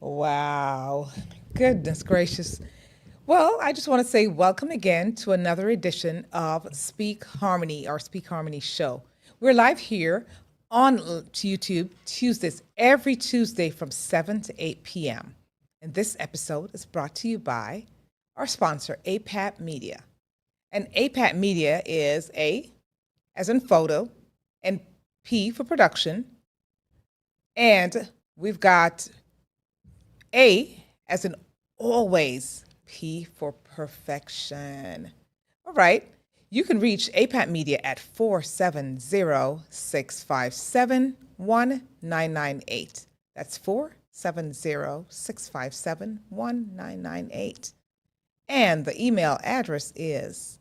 Wow. Goodness gracious. Well, I just want to say welcome again to another edition of Speak Harmony, our Speak Harmony show. We're live here on YouTube every Tuesday from 7 to 8 p.m. And this episode is brought to you by our sponsor, APAT Media. And APAT Media is A, as in photo, and P for production. And we've got A, as in always, P for perfection. All right. You can reach APAT Media at 470-657-1998. That's 470-657-1998. And the email address is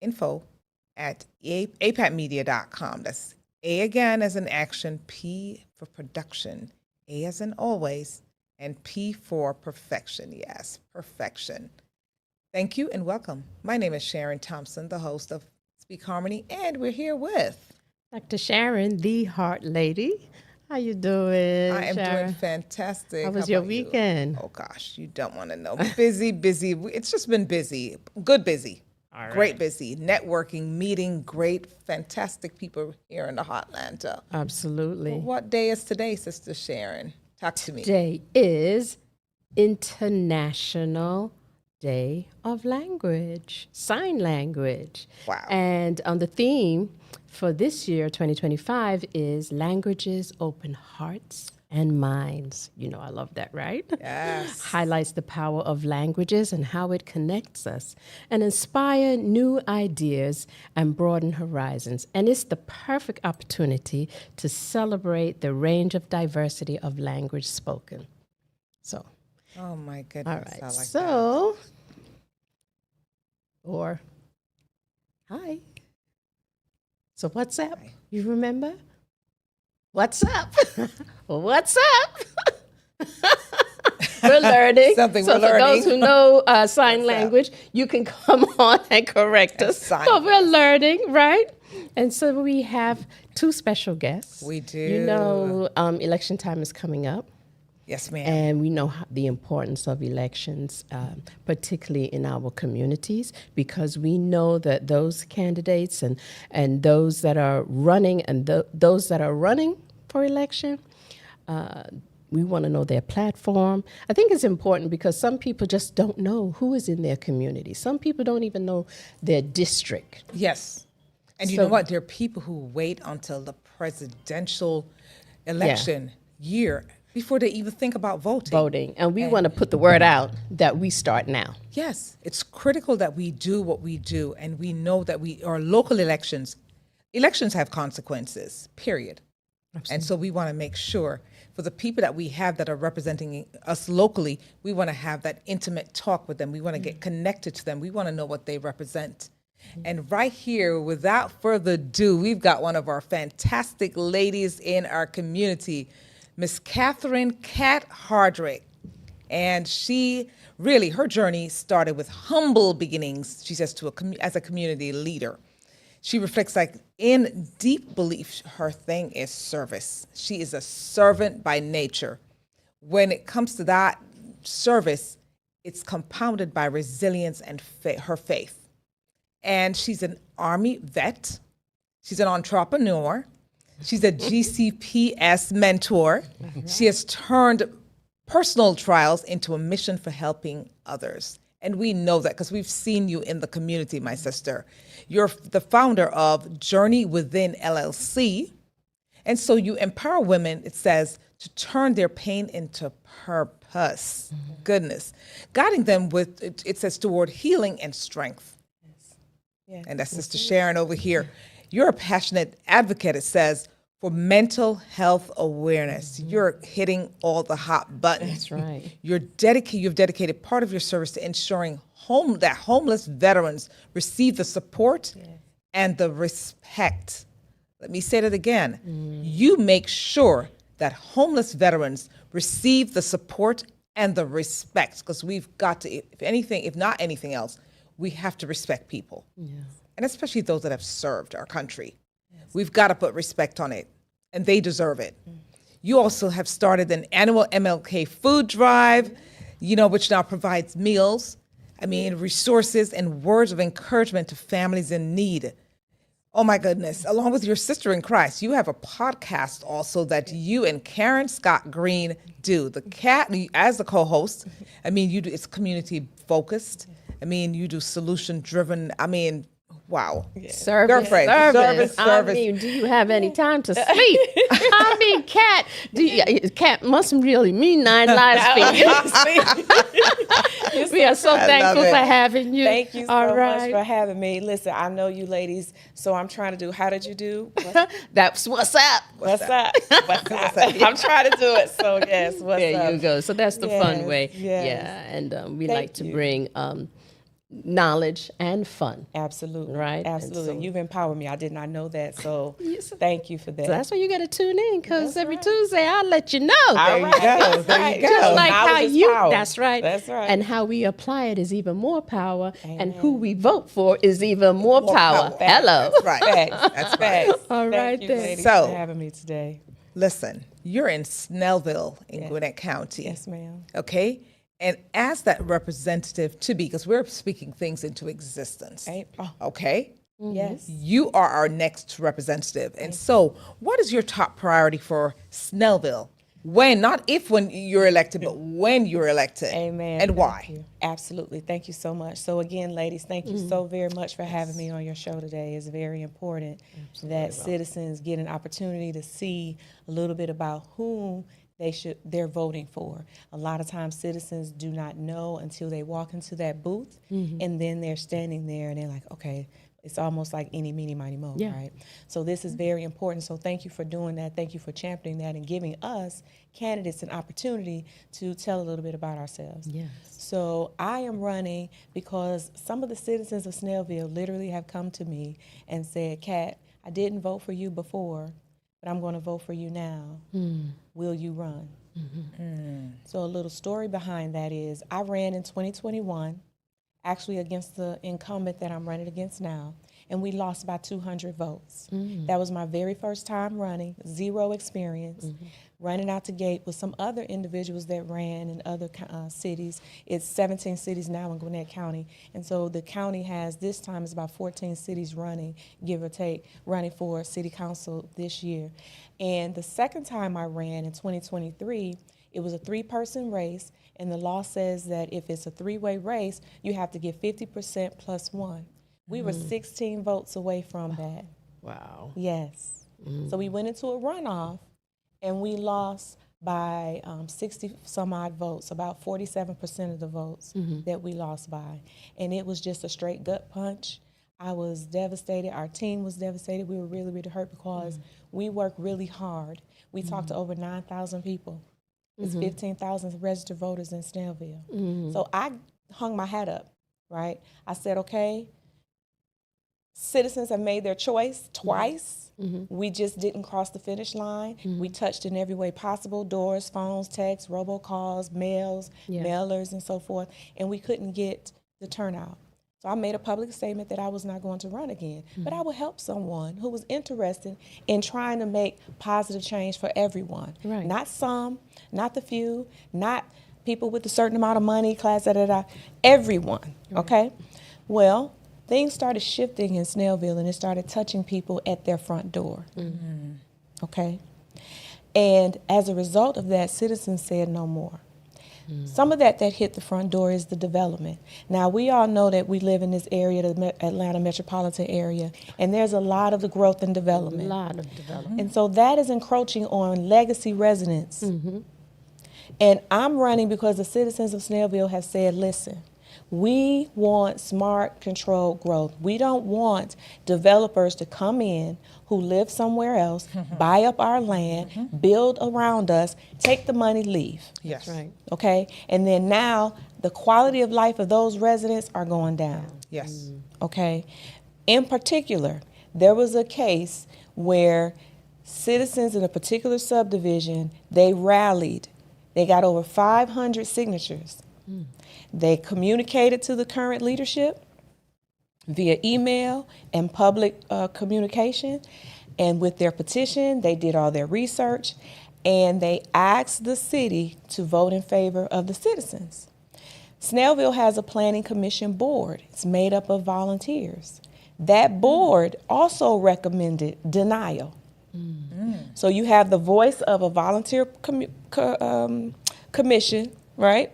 info@apatmedia.com. That's A again as in action, P for production, A as in always, and P for perfection. Yes, perfection. Thank you and welcome. My name is Sharon Thompson, the host of Speak Harmony, and we're here with Dr. Sharon, the Heart Lady. How you doing, I am Sharon? doing fantastic. How was How your about you? weekend? Oh gosh, you don't want to know. Busy. It's just been busy. Good busy. All Great right. busy. Networking, meeting great, fantastic people here in the Hotlanta. Absolutely. What day is today, Sister Sharon? Talk to me. Today is International Day of Language, Sign Language. Wow. And the theme for this year, 2025, is Languages Open Hearts and Minds. You know, I love that, right? Yes. Highlights the power of languages and how it connects us and inspire new ideas and broaden horizons. And it's the perfect opportunity to celebrate the range of diversity of language spoken. So, Oh my goodness. all right. I like that. So, or, hi. So what's up? Hi. You remember? What's up? What's up? We're learning. Something so we're for learning. those who know sign What's up? language, you can come on and correct us. sign But we're learning, right? And so we have two special guests. We do. You know, election time is coming up. Yes, ma'am. And we know the importance of elections, particularly in our communities, because we know that those candidates and those that are running and those that are running for election, we want to know their platform. I think it's important because some people just don't know who is in their community. Some people don't even know their district. Yes. And you So- know what? There are people who wait until the presidential election year before they even think about voting. And we want to put the word out that we start now. Yes, it's critical that we do what we do, and we know that our local elections have consequences, period. And so we want to make sure for the people that we have that are representing us locally, we want to have that intimate talk with them. We want to get connected to them. We want to know what they represent. And right here, without further ado, we've got one of our fantastic ladies in our community, Miss Catherine Cat Hardrick. And she really, her journey started with humble beginnings, she says, as a community leader. She reflects like in deep belief, her thing is service. She is a servant by nature. When it comes to that service, it's compounded by resilience and her faith. And she's an Army vet. She's an entrepreneur. She's a GCPS mentor. She has turned personal trials into a mission for helping others. And we know that because we've seen you in the community, my sister. You're the founder of Journey Within LLC. And so you empower women, it says, to turn their pain into purpose. Goodness. Guiding them with, it says, toward healing and strength. Yeah. And that's Sister Sharon over here. You're a passionate advocate, it says, for mental health awareness. You're hitting all the hot buttons. That's right. You've dedicated part of your service to ensuring that homeless veterans receive the support and the respect. Let me say that again. You make sure that homeless veterans receive the support and the respect, because we've got to, if not anything else, we have to respect people. Yeah. And especially those that have served our country. We've got to put respect on it, and they deserve it. You also have started an annual MLK food drive, which now provides meals, resources and words of encouragement to families in need. Oh my goodness. Along with your sister in Christ, you have a podcast also that you and Karen Scott Green do. The Cat, as the co-host, you do, it's community focused. You do solution driven. Wow. Service. Service. Do you have any time to sleep? Cat, Cat mustn't really mean 9 lives for you. We are so thankful for having you. Thank you so much for having me. Listen, I know you ladies, so I'm trying to do, how did you do? That's what's up. What's up? I'm trying to do it. So yes, what's up? There you go. So that's the fun way. Yes. Yeah, and we Thank like to you. bring knowledge and fun. Absolutely. Right? Absolutely. And so- You've empowered me. I did not know that. So Yes. thank you for that. So that's why you got to tune in, because That's every right. Tuesday I'll let you know. All right. That's There you right. go. Just like how Knowledge is you, power. that's right. That's right. And how we apply it is even more power, and Amen. who we vote for is even more power. power. Hello. That's right. Facts. That's right. Facts. All right Thank you, then. ladies, So- for having me today. Listen, you're in Snellville in Yes. Gwinnett County. Yes, ma'am. Okay? And as that representative to be, because we're speaking things into existence. Right. Oh, Okay? yes. You are our next representative. And so, what is your top priority for Snellville? When, not if when you're elected, but when you're elected. Amen. And Thank why? you. Absolutely. Thank you so much. So again, ladies, thank you so very much for having me on your show today. It's very important that citizens get an opportunity to see a little bit about whom they're voting for. A lot of times citizens do not know until they walk into that booth, and then they're standing there and they're like, okay, it's almost like any, meeny, miny, mo, Yeah. right? So this is very important. So thank you for doing that. Thank you for championing that and giving us candidates an opportunity to tell a little bit about ourselves. Yes. So I am running because some of the citizens of Snellville literally have come to me and said, Kat, I didn't vote for you before, but I'm going to vote for you now. Will you run? So a little story behind that is I ran in 2021, actually against the incumbent that I'm running against now, and we lost by 200 votes. That was my very first time running, zero experience, running out the gate with some other individuals that ran in other cities. It's 17 cities now in Gwinnett County, and so the county has, this time is about 14 cities running, give or take, running for city council this year. And the second time I ran in 2023, it was a 3-person race, and the law says that if it's a 3-way race, you have to get 50% plus 1. We were 16 votes away from that. Wow. Yes. So we went into a runoff, and we lost by 60 some odd votes, about 47% of the votes that we lost by. And it was just a straight gut punch. I was devastated. Our team was devastated. We were really, really hurt because we worked really hard. We talked to over 9,000 people. It's 15,000 registered voters in Snellville. So I hung my hat up, right? I said, okay, citizens have made their choice twice. We just didn't cross the finish line. We touched in every way possible, doors, phones, texts, robocalls, mails, mailers, and so forth, and we couldn't get the turnout. So I made a public statement that I was not going to run again, but I would help someone who was interested in trying to make positive change for everyone. Right. Not some, not the few, not people with a certain amount of money, class, everyone, okay? Well, things started shifting in Snellville, and it started touching people at their front door, okay? And as a result of that, citizens said no more. Some of that hit the front door is the development. Now, we all know that we live in this area, the Atlanta metropolitan area, and there's a lot of the growth and A development. lot of development. And so that is encroaching on legacy residents. And I'm running because the citizens of Snellville have said, listen, we want smart, controlled growth. We don't want developers to come in who live somewhere else, buy up our land, build around us, take the money, leave. Yes. Right. Okay? And then now the quality of life of those residents are going down. Yes. Okay? In particular, there was a case where citizens in a particular subdivision, they rallied. They got over 500 signatures. They communicated to the current leadership via email and public communication. And with their petition, they did all their research. and they asked the city to vote in favor of the citizens. Snellville has a planning commission board. It's made up of volunteers. That board also recommended denial. So you have the voice of a volunteer commission, right?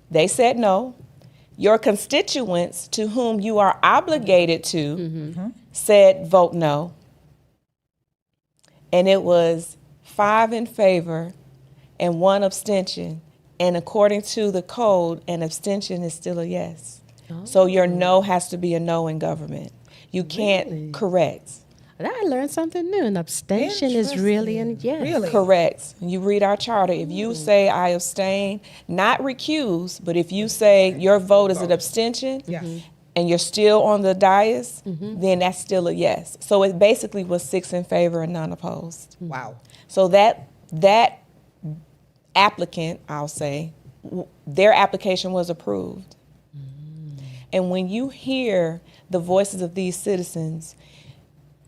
They said no. Your constituents, to whom you are obligated to, said vote no. And it was 5 in favor and 1 abstention. And according to the code, an abstention is still a yes. So your no has to be a no in government. You can't correct. I learned something new. An abstention is really a yes. Really? Correct. You read our charter. If you say I abstain, not recuse, but if you say your vote is an abstention, and you're still on the dais, then that's still a yes. So it basically was 6 in favor and none opposed. Wow. So that applicant, I'll say, their application was approved. And when you hear the voices of these citizens,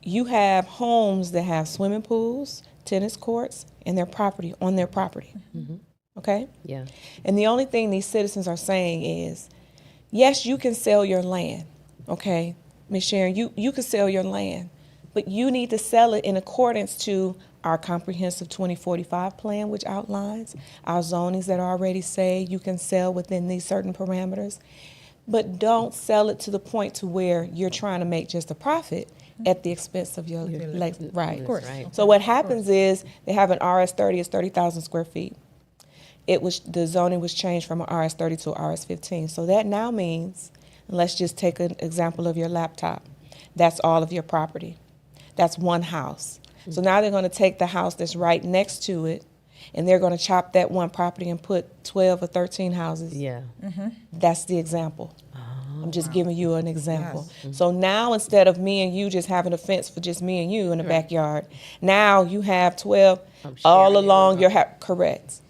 you have homes that have swimming pools, tennis courts, and on their property. Okay? Yeah. And the only thing these citizens are saying is, yes, you can sell your land. Okay? Ms. Sharon, you can sell your land, but you need to sell it in accordance to our comprehensive 2045 plan, which outlines our zonings that already say you can sell within these certain parameters. But don't sell it to the point to where you're trying to make just a profit at the expense of your right. Of course. Right. So what happens is they have an RS30, it's 30,000 square feet. The zoning was changed from an RS30 to an RS15. So that now means, let's just take an example of your laptop. That's all of your property. That's one house. So now they're going to take the house that's right next to it, and they're going to chop that one property and put 12 or 13 houses. Yeah. That's the example. I'm just giving you an example. So now instead of me and you just having a fence for just me and you in the backyard, now you have 12 all along your house. Correct.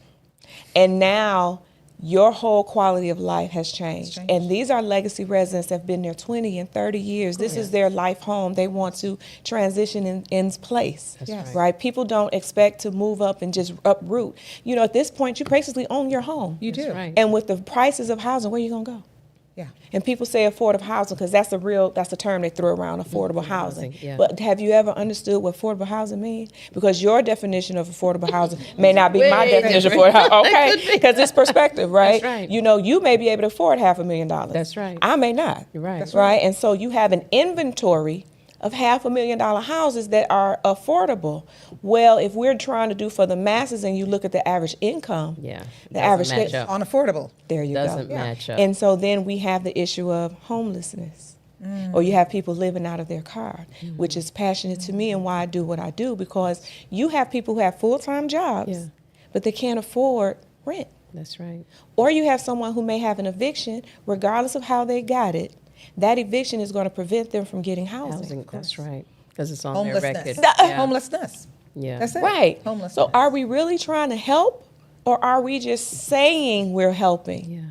And now your whole quality of life has changed. And these are legacy residents that have been there 20 and 30 years. This is their life home. They want to transition in place. That's right. People don't expect to move up and just uproot. You know, at this point, you basically own your home. You do. Right. And with the prices of housing, where are you going to go? Yeah. And people say affordable housing because that's the term they throw around, affordable housing. Yeah. But have you ever understood what affordable housing means? Because your definition of affordable housing may not be my definition of affordable housing. Okay, because it's perspective, right? That's right. You know, you may be able to afford $500,000. That's right. I may not. You're right. That's Right? And so you have an inventory of $500,000 houses that are affordable. Well, if we're trying to do for the masses and you look at the average income, Yeah. the average match up. Unaffordable. there you Doesn't go. match up. And so then we have the issue of homelessness. Or you have people living out of their car, which is passionate to me and why I do what I do, because you have people who have full-time jobs, Yeah. but they can't afford rent. That's right. Or you have someone who may have an eviction, regardless of how they got it. That eviction is going to prevent them from getting housing. That's right. Because it's on their Homelessness. record. Yeah. Homelessness. Yeah. That's it. Right. Homelessness. So are we really trying to help, or are we just saying we're helping? Yeah.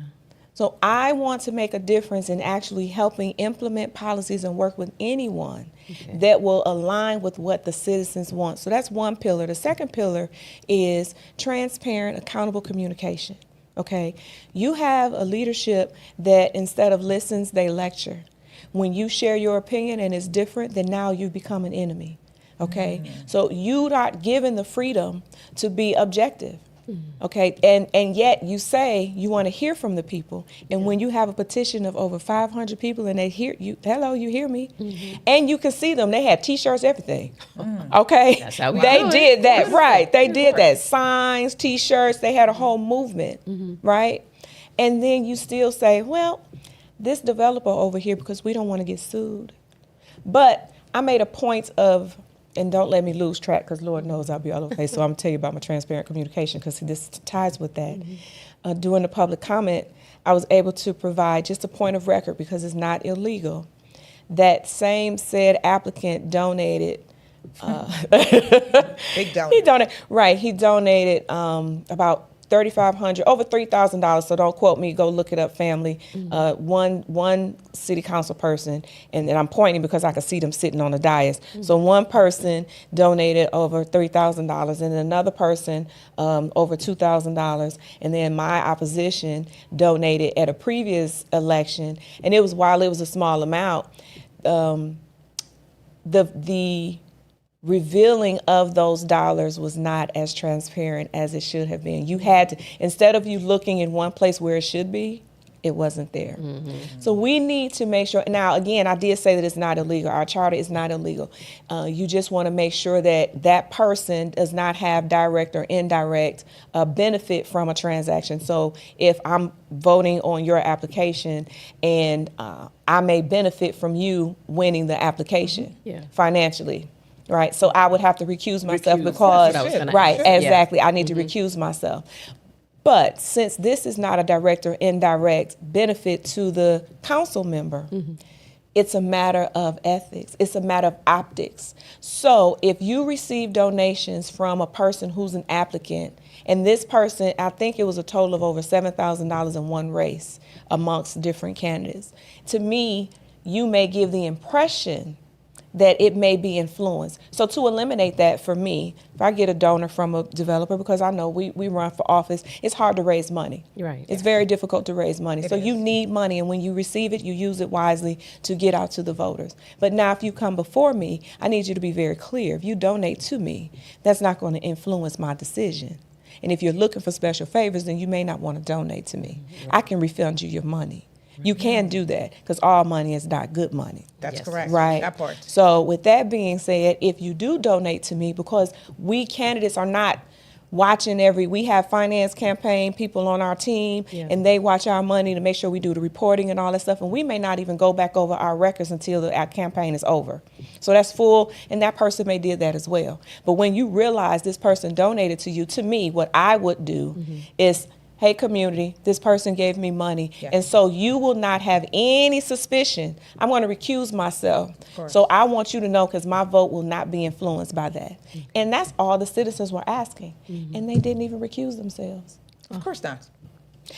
So I want to make a difference in actually helping implement policies and work with anyone that will align with what the citizens want. So that's one pillar. The second pillar is transparent, accountable communication. Okay? You have a leadership that instead of listens, they lecture. When you share your opinion and it's different, then now you become an enemy. Okay? So you're not given the freedom to be objective. Okay, and yet you say you want to hear from the people, and when you have a petition of over 500 people and they hear you, hello, you hear me, and you can see them, they had T-shirts, everything. Okay, That's how we they do it. did that, right? They did that, signs, T-shirts, they had a whole movement, right? And then you still say, well, this developer over here, because we don't want to get sued, but I made a point of. And don't let me lose track, because Lord knows I'll be all over the place. So I'm going to tell you about my transparent communication, because this ties with that. During the public comment, I was able to provide just a point of record, because it's not illegal. That same said applicant donated. Big donor. He donated about $3,500, over $3,000. So don't quote me. Go look it up, family. One city council person, and I'm pointing because I could see them sitting on the dais. So one person donated over $3,000, and another person over $2,000, and then my opposition donated at a previous election, and it was, while it was a small amount, the revealing of those dollars was not as transparent as it should have been. You had to, instead of you looking in one place where it should be, it wasn't there. So we need to make sure, now again, I did say that it's not illegal. Our charter is not illegal. You just want to make sure that that person does not have direct or indirect benefit from a transaction. So if I'm voting on your application and I may benefit from you winning the application financially. Right, so I would have to recuse myself because, right, exactly, I need to recuse myself. But since this is not a direct or indirect benefit to the council member, it's a matter of ethics. It's a matter of optics. So if you receive donations from a person who's an applicant, and this person, I think it was a total of over $7,000 in one race amongst different candidates, to me, you may give the impression that it may be influenced. So to eliminate that for me, if I get a donor from a developer, because I know we run for office, it's hard to raise money. Right. It's very difficult to raise money. So you need money, and when you receive it, you use it wisely to get out to the voters. But now if you come before me, I need you to be very clear. If you donate to me, that's not going to influence my decision. And if you're looking for special favors, then you may not want to donate to me. I can refund you your money. You can do that because all money is not good money. That's correct. Right. That part. So with that being said, if you do donate to me, because we candidates are not watching we have finance campaign people on our team, and they watch our money to make sure we do the reporting and all that stuff, and we may not even go back over our records until our campaign is over. So that's full, and that person may did that as well. But when you realize this person donated to you, to me, what I would do is, hey, community, this person gave me money. And so you will not have any suspicion. I'm going to recuse myself. So I want you to know, because my vote will not be influenced by that. And that's all the citizens were asking. And they didn't even recuse themselves. Of course not.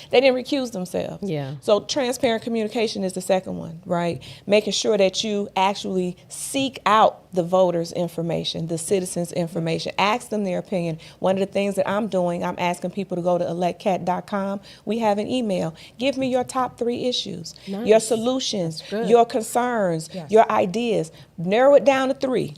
They didn't recuse themselves. Yeah. So transparent communication is the second one, right? Making sure that you actually seek out the voters' information, the citizens' information. Ask them their opinion. One of the things that I'm doing, I'm asking people to go to electcat.com. We have an email. Give me your top 3 issues, your solutions, your concerns, your ideas. Narrow it down to 3.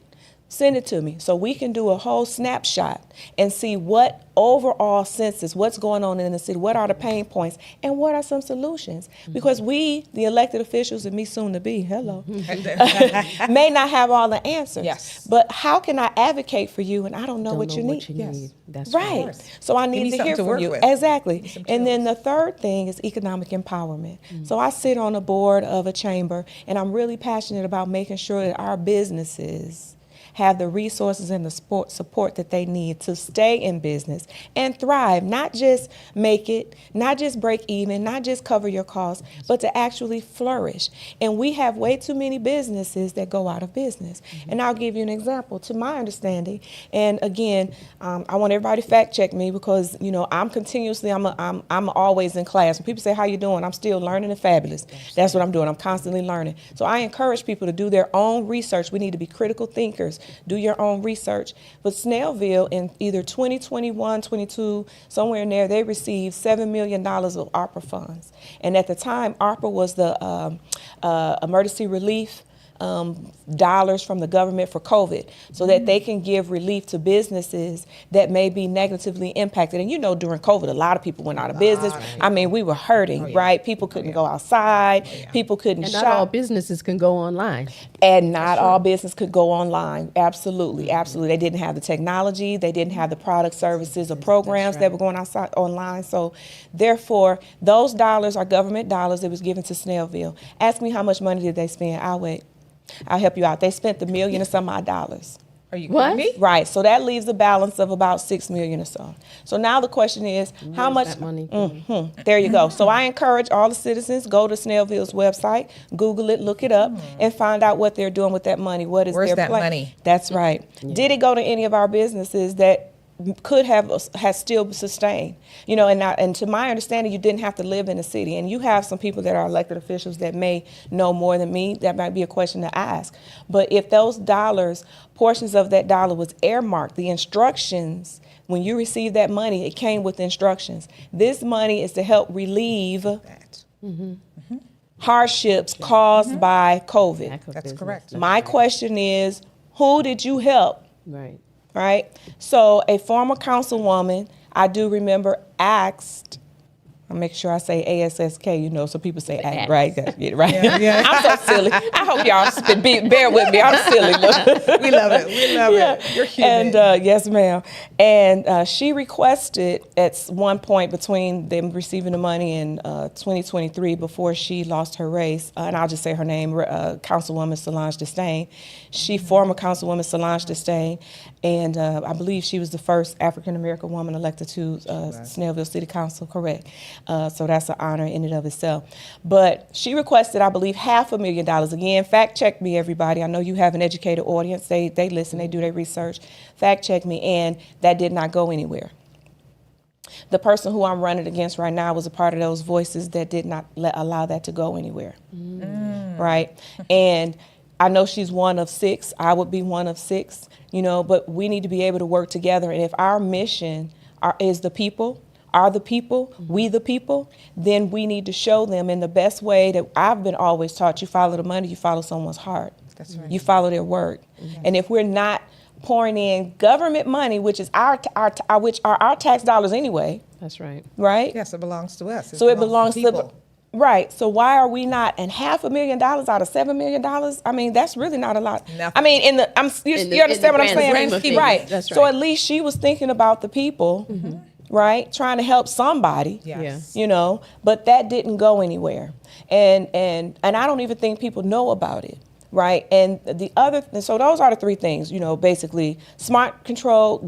Send it to me so we can do a whole snapshot and see what overall census, what's going on in the city, what are the pain points, and what are some solutions. Because we, the elected officials, and me soon to be, may not have all the answers. Yes. But how can I advocate for you and I don't know what you need? That's right. So I need to hear from you. With. Exactly. And then the third thing is economic empowerment. So I sit on a board of a chamber, and I'm really passionate about making sure that our businesses have the resources and the support that they need to stay in business and thrive, not just make it, not just break even, not just cover your costs, but to actually flourish. And we have way too many businesses that go out of business. And I'll give you an example, to my understanding. And again, I want everybody to fact check me because, you know, I'm continuously, I'm always in class. When people say, how you doing? I'm still learning and fabulous. That's what I'm doing. I'm constantly learning. So I encourage people to do their own research. We need to be critical thinkers. Do your own research. But Snellville in either 2021, 22, somewhere in there, they received $7 million of ARPA funds. And at the time, ARPA was the emergency relief dollars from the government for COVID so that they can give relief to businesses that may be negatively impacted. And you know, during COVID, a lot of people went out of business. I mean, we were hurting, right? People couldn't go outside. People couldn't shop. And not all businesses can go online. And not all business could go online. Absolutely, absolutely. They didn't have the technology. They didn't have the product, services, or programs that were going outside online. So therefore, those dollars are government dollars that was given to Snellville. Ask me how much money did they spend. I'll wait. I'll help you out. They spent $1 million and some odd dollars. Are you kidding me? Right. So that leaves a balance of about $6 million or so. So now the question is, how much that money? There you go. So I encourage all the citizens, go to Snellville's website, Google it, look it up, and find out what they're doing with that money. What is Where's their that plan? money? That's right. Did it go to any of our businesses that could have has still sustained, you know, and to my understanding, you didn't have to live in the city. And you have some people that are elected officials that may know more than me. That might be a question to ask. But if those dollars, portions of that dollar was earmarked, the instructions, when you receive that money, it came with instructions. This money is to help relieve That. hardships caused by COVID. Lack of That's business. correct. My question is, who did you help? Right. Right? So a former councilwoman, I do remember, asked, I'll make sure I say ASSK, you know, so people say act, right? Yeah, right. Yeah. I'm so silly. I hope y'all bear with me. I'm silly. Look. We love it. We love it. You're human. And yes, ma'am. And she requested at one point between them receiving the money in 2023 before she lost her race, and I'll just say her name, Councilwoman Solange Disdain. Former Councilwoman Solange Disdain, and I believe she was the first African-American woman elected to Snellville City Council, correct. So that's an honor in and of itself. But she requested, I believe, $500,000. Again, fact check me, everybody. I know you have an educated audience. They listen, they do their research. Fact check me, and that did not go anywhere. The person who I'm running against right now was a part of those voices that did not allow that to go anywhere, right? And I know she's one of 6. I would be one of 6, you know, but we need to be able to work together. And if our mission is the people, are the people, we the people, then we need to show them in the best way that I've been always taught. You follow the money, you follow someone's heart. That's right. You follow their work. And if we're not pouring in government money, which is which are our tax dollars anyway, That's right. right? Yes, it belongs to us. So it belongs to people. right. So why are we not? And $500,000 out of $7 million? I mean, that's really not a lot. Nothing. I mean, you understand what I'm saying? grand scheme of things. Right. That's So right. at least she was thinking about the people, right? Trying to help somebody. Yes. You know, but that didn't go anywhere, and I don't even think people know about it, right? And so those are the 3 things, you know, basically smart control,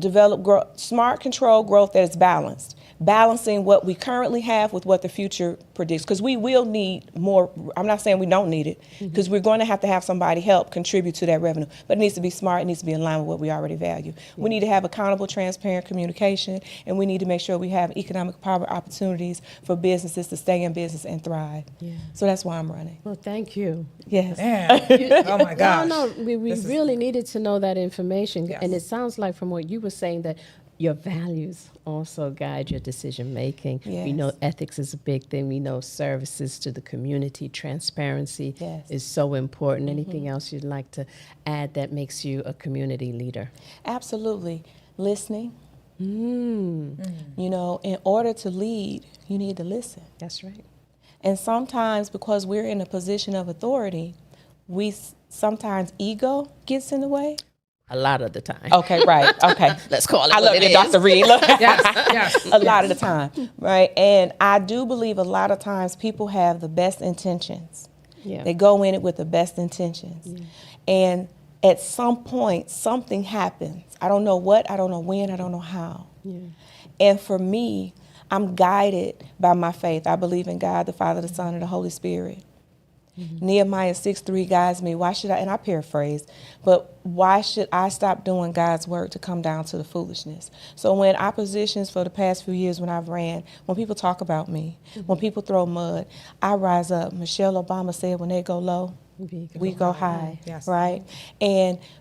smart control growth that is balanced. Balancing what we currently have with what the future predicts, because we will need more. I'm not saying we don't need it, because we're going to have somebody help contribute to that revenue, but it needs to be smart, it needs to be in line with what we already value. We need to have accountable, transparent communication, and we need to make sure we have economic power opportunities for businesses to stay in business and thrive. Yeah. So that's why I'm running. Well, thank you. Yes. Damn. Oh my gosh. No, we really needed to know that information. Yes. And it sounds like from what you were saying that your values also guide your decision making. We Yes. know ethics is a big thing. We know services to the community, transparency Yes. is so important. Anything else you'd like to add that makes you a community leader? Absolutely. Listening. You know, in order to lead, you need to listen. That's right. And sometimes, because we're in a position of authority, sometimes ego gets in the way. A lot of the time. Okay, right. Okay. Let's call it I what love it it, is. Dr. Reed. Look. Yes. A lot of the time, right? And I do believe a lot of times people have the best intentions. Yeah. They go in it with the best intentions. And at some point, something happens. I don't know what, I don't know when, I don't know how. Yeah. And for me, I'm guided by my faith. I believe in God, the Father, the Son, and the Holy Spirit. Nehemiah 6:3 guides me. Why should I, and I paraphrase, but why should I stop doing God's work to come down to the foolishness? So when oppositions for the past few years when I've ran, when people talk about me, when people throw mud, I rise up. Michelle Obama said, when they go low, we go high, Yes. right?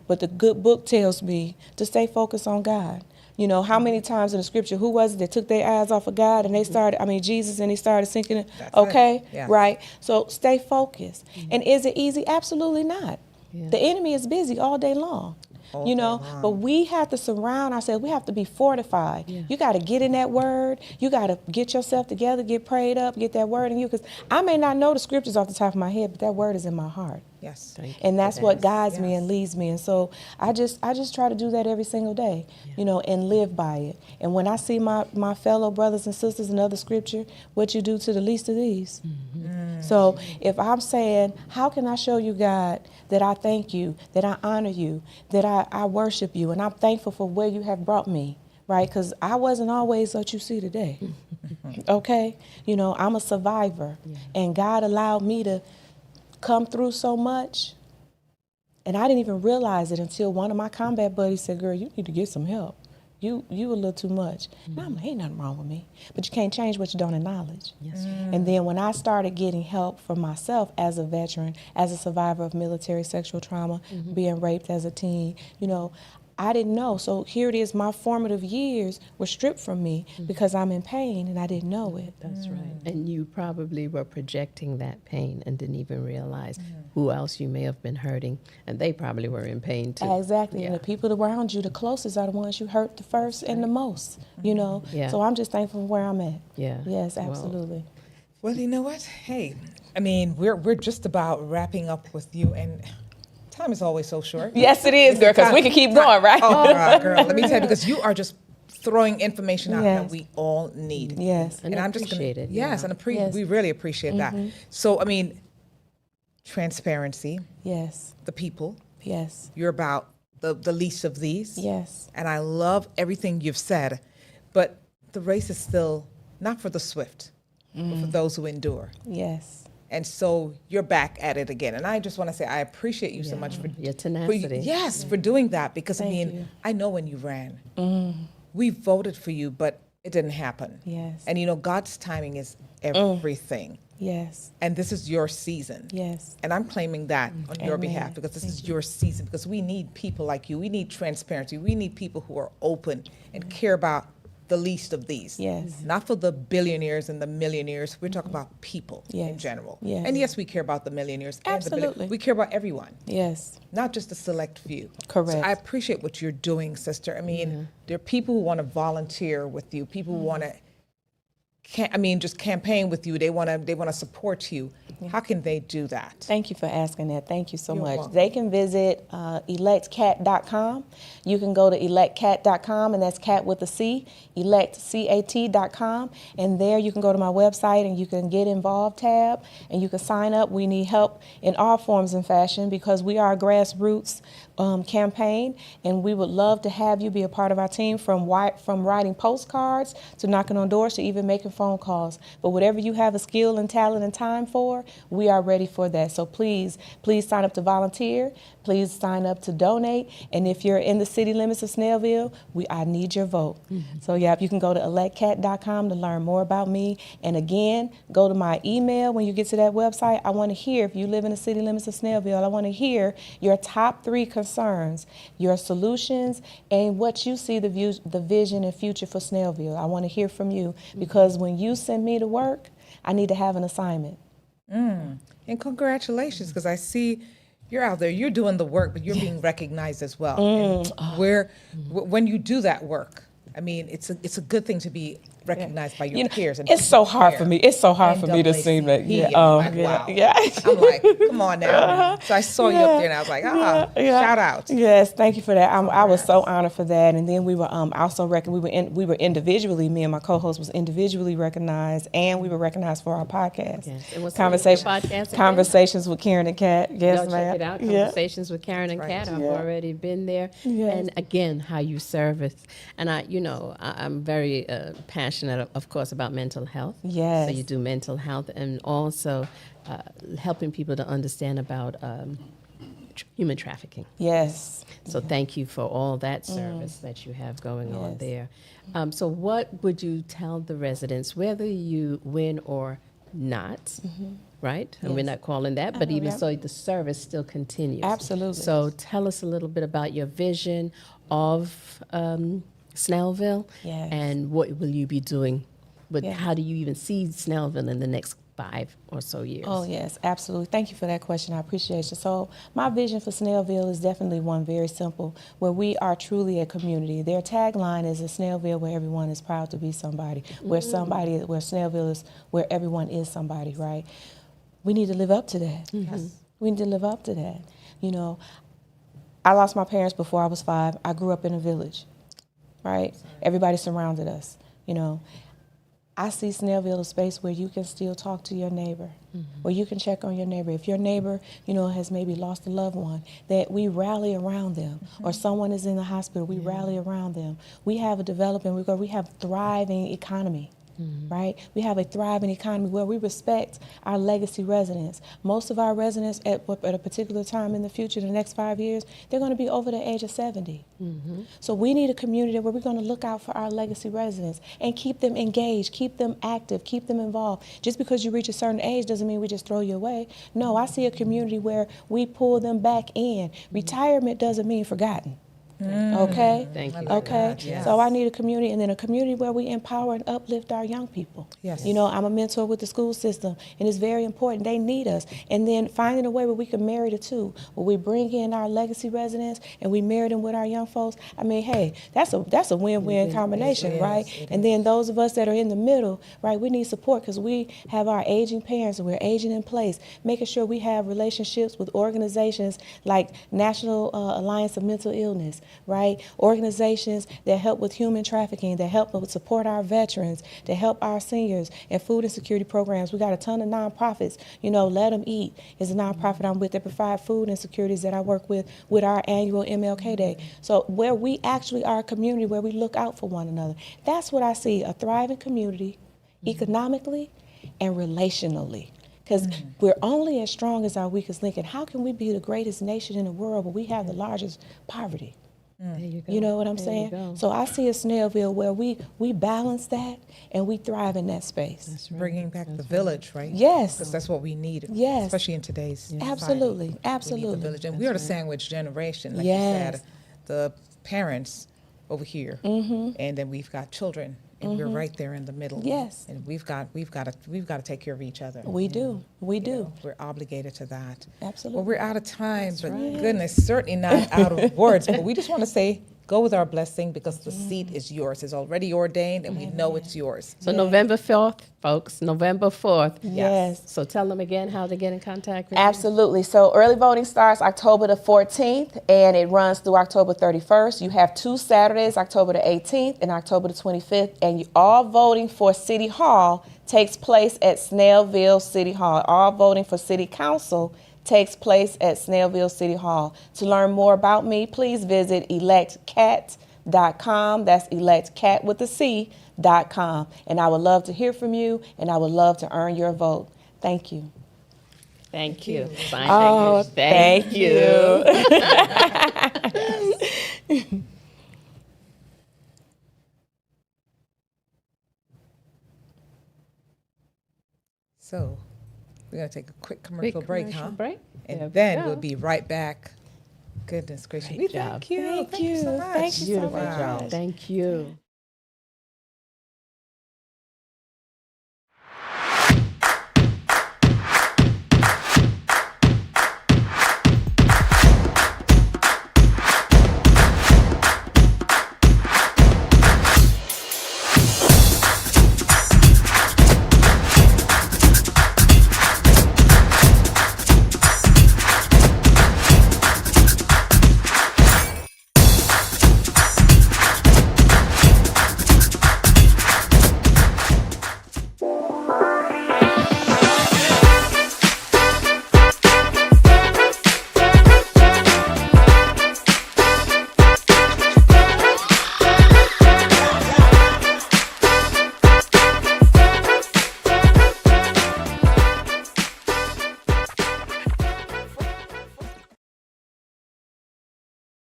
But the good book tells me to stay focused on God. You know, how many times in the scripture, who was it that took their eyes off of God and they started, Jesus, and they started sinking? That's Okay, it. Yeah. right? So stay focused. And is it easy? Absolutely not. Yeah. The enemy is busy all day long. You know, but we have to surround ourselves. We have to be fortified. Yeah. You got to get in that word. You got to get yourself together, get prayed up, get that word in you. Because I may not know the scriptures off the top of my head, but that word is in my heart. Yes. And that's what guides me Yes. and leads me. And so I just try to do that every single day, you know, and live by it. And when I see my fellow brothers and sisters in other scripture, what you do to the least of these. So if I'm saying, how can I show you, God, that I thank you, that I honor you, that I worship you, and I'm thankful for where you have brought me, right? Because I wasn't always what you see today, okay? You know, I'm a survivor, and God allowed me to come through so much, and I didn't even realize it until one of my combat buddies said, girl, you need to get some help. you a little too much. And I'm like, ain't nothing wrong with me. But you can't change what you don't acknowledge. Yes. And then when I started getting help for myself as a veteran, as a survivor of military sexual trauma, being raped as a teen, you know, I didn't know. So here it is, my formative years were stripped from me because I'm in pain and I didn't know it. That's right. And you probably were projecting that pain and didn't even realize who else you may have been hurting. And they probably were in pain too. Exactly. And Yeah. the people around you, the closest, are the ones you hurt the first and the most, you know. Yeah. So I'm just thankful for where I'm at. Yeah. Yes, Well, absolutely. Well, you know what? Hey, I mean, we're just about wrapping up with you, and time is always so short. Yes, it is, girl, because we can keep going, right? Oh, girl, let me tell you, because you are just throwing information out that Yes. we all need. Yes. And I'm just appreciate it, Yes, yeah. and Yes. we really appreciate that. So, I mean, transparency, Yes. the people. Yes. You're about the least of these. Yes. And I love everything you've said, but the race is still not for the swift, but for those who endure. Yes. And so you're back at it again. And I just want to say I appreciate you so much for Your for tenacity. yes, for doing that, because I Thank mean, you. I know when you ran, we voted for you, but it didn't happen. Yes. And you know, God's timing is everything. Yes. And this is your season. Yes. And I'm claiming that on your Amen. behalf, because this is your season, because we need people like you. We need transparency. We need people who are open and care about the least of these. Yes. Not for the billionaires and the millionaires. We're talking about people in Yes. general. Yes. And yes, we care about the millionaires. And the Absolutely. we care about everyone, Yes. not just a select few. Correct. So I appreciate what you're doing, sister. I mean, there are people who want to volunteer with you, people who want to just campaign with you. They want to support you. How can they do that? Thank you for asking that. Thank you so You're much. welcome. They can visit electcat.com. You can go to electcat.com, and that's cat with a C, electcat.com. And there you can go to my website and you can get involved tab and you can sign up. We need help in all forms and fashion because we are a grassroots campaign, and we would love to have you be a part of our team, from writing postcards to knocking on doors to even making phone calls. But whatever you have a skill and talent and time for, we are ready for that. So please sign up to volunteer. Please sign up to donate. And if you're in the city limits of Snellville, I need your vote. So yeah, you can go to electcat.com to learn more about me. And again, go to my email when you get to that website. I want to hear, if you live in the city limits of Snellville, I want to hear your top 3 concerns, your solutions, and what you see the vision and future for Snellville. I want to hear from you, because when you send me to work, I need to have an assignment. And congratulations, because I see you're out there, you're doing the work, but you're being recognized as well. And when you do that work, I mean, it's a good thing to be recognized by your peers. And It's so hard for me. It's so hard for me to see that. NAACP, Yeah. and I'm like, wow. Yeah. I'm like, come on now. So I saw you up there, and I was like, shout out. Yes, thank you for that. I was so honored for that. And then we were also we were individually, me and my co-host was individually recognized, and we were recognized for our podcast. Yes. And what's Conversation, the name of your podcast again? Conversations with Karen and Kat. Yes, Y'all ma'am. check it out. Yeah. Conversations with Karen and Kat. I've Yeah. already been there. Yes. And again, how you service. And I'm very passionate, of course, about mental health. Yes. So you do mental health, and also helping people to understand about human trafficking. Yes. So thank you for all that service that you have going on Yes. there. So what would you tell the residents, whether you win or not, right? And we're Yes. not calling that, but even yeah. so, the service still continues. Absolutely. So tell us a little bit about your vision of Snellville, Yes. and what will you be doing? But Yeah. how do you even see Snellville in the next 5 or so years? Oh, yes, absolutely. Thank you for that question. I appreciate you. So my vision for Snellville is definitely one very simple, where we are truly a community. Their tagline is a Snellville where everyone is proud to be somebody, where Snellville is where everyone is somebody, right? We need to live up to that. Yes. We need to live up to that. You know, I lost my parents before I was 5. I grew up in a village, right? Everybody surrounded us, you know. I see Snellville a space where you can still talk to your neighbor, where you can check on your neighbor. If your neighbor, has maybe lost a loved one, that we rally around them, or someone is in the hospital, we rally around them. We have a developing, we have thriving economy. right? We have a thriving economy where we respect our legacy residents. Most of our residents at a particular time in the future, the next 5 years, they're going to be over the age of 70. So we need a community where we're going to look out for our legacy residents and keep them engaged, keep them active, keep them involved. Just because you reach a certain age doesn't mean we just throw you away. No, I see a community where we pull them back in. Retirement doesn't mean forgotten. Okay? Thank you. Okay? that, yes. So I need a community, and then a community where we empower and uplift our young people. Yes. You know, I'm a mentor with the school system, and it's very important. They need us. And then finding a way where we can marry the two, where we bring in our legacy residents and we marry them with our young folks. I mean, hey, that's a win-win combination, It right? is. And then those of us that are in the middle, right, we need support because we have our aging parents and we're aging in place, making sure we have relationships with organizations like National Alliance of Mental Illness, right? Organizations that help with human trafficking, that help with support our veterans, that help our seniors, and food insecurity programs. We got a ton of nonprofits. You know, Let 'Em Eat is a nonprofit I'm with that provide food insecurities that I work with our annual MLK Day. So where we actually are a community where we look out for one another. That's what I see, a thriving community economically and relationally. Because we're only as strong as our weakest link. And how can we be the greatest nation in the world but we have the largest poverty? There you go. You know what I'm There you saying? go. So I see a Snellville where we balance that and we thrive in that space. That's right. Bringing back the village, right? Yes. Because that's what we need. Yes. Especially in today's society. Absolutely. We need Absolutely. the village. And we are the sandwich generation, like Yes. you said. The parents over here, and then we've got children, and we're right there in the middle. Yes. And we've got to take care of each other. We do. We You do. know, we're obligated to that. Absolutely. Well, we're out of time, but goodness, certainly not out of words. But we just want to say, go with our blessing because the seat is yours. It's already ordained, and we know it's yours. So November 4th, folks, November 4th. Yes. So tell them again how to get in contact with you. Absolutely. So early voting starts October the 14th and it runs through October 31st. You have 2 Saturdays, October the 18th and October the 25th, and all voting for City Hall takes place at Snellville City Hall. All voting for City Council takes place at Snellville City Hall. To learn more about me, please visit electcat.com. That's electcat with a C.com. And I would love to hear from you, and I would love to earn your vote. Thank you. Thank you. Sign Oh, language. thank you. So we're going to take a quick Quick commercial break, commercial huh? break. And There we then go. we'll be right back. Goodness gracious. Great We job. thank you. Thank you so you. much. Thank you so Beautiful much. job. Thank you.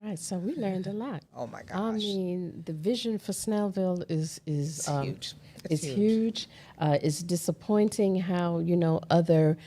Right, so we learned a lot. Oh my gosh. I mean, the vision for Snellville is huge. It's It's huge. It's disappointing how other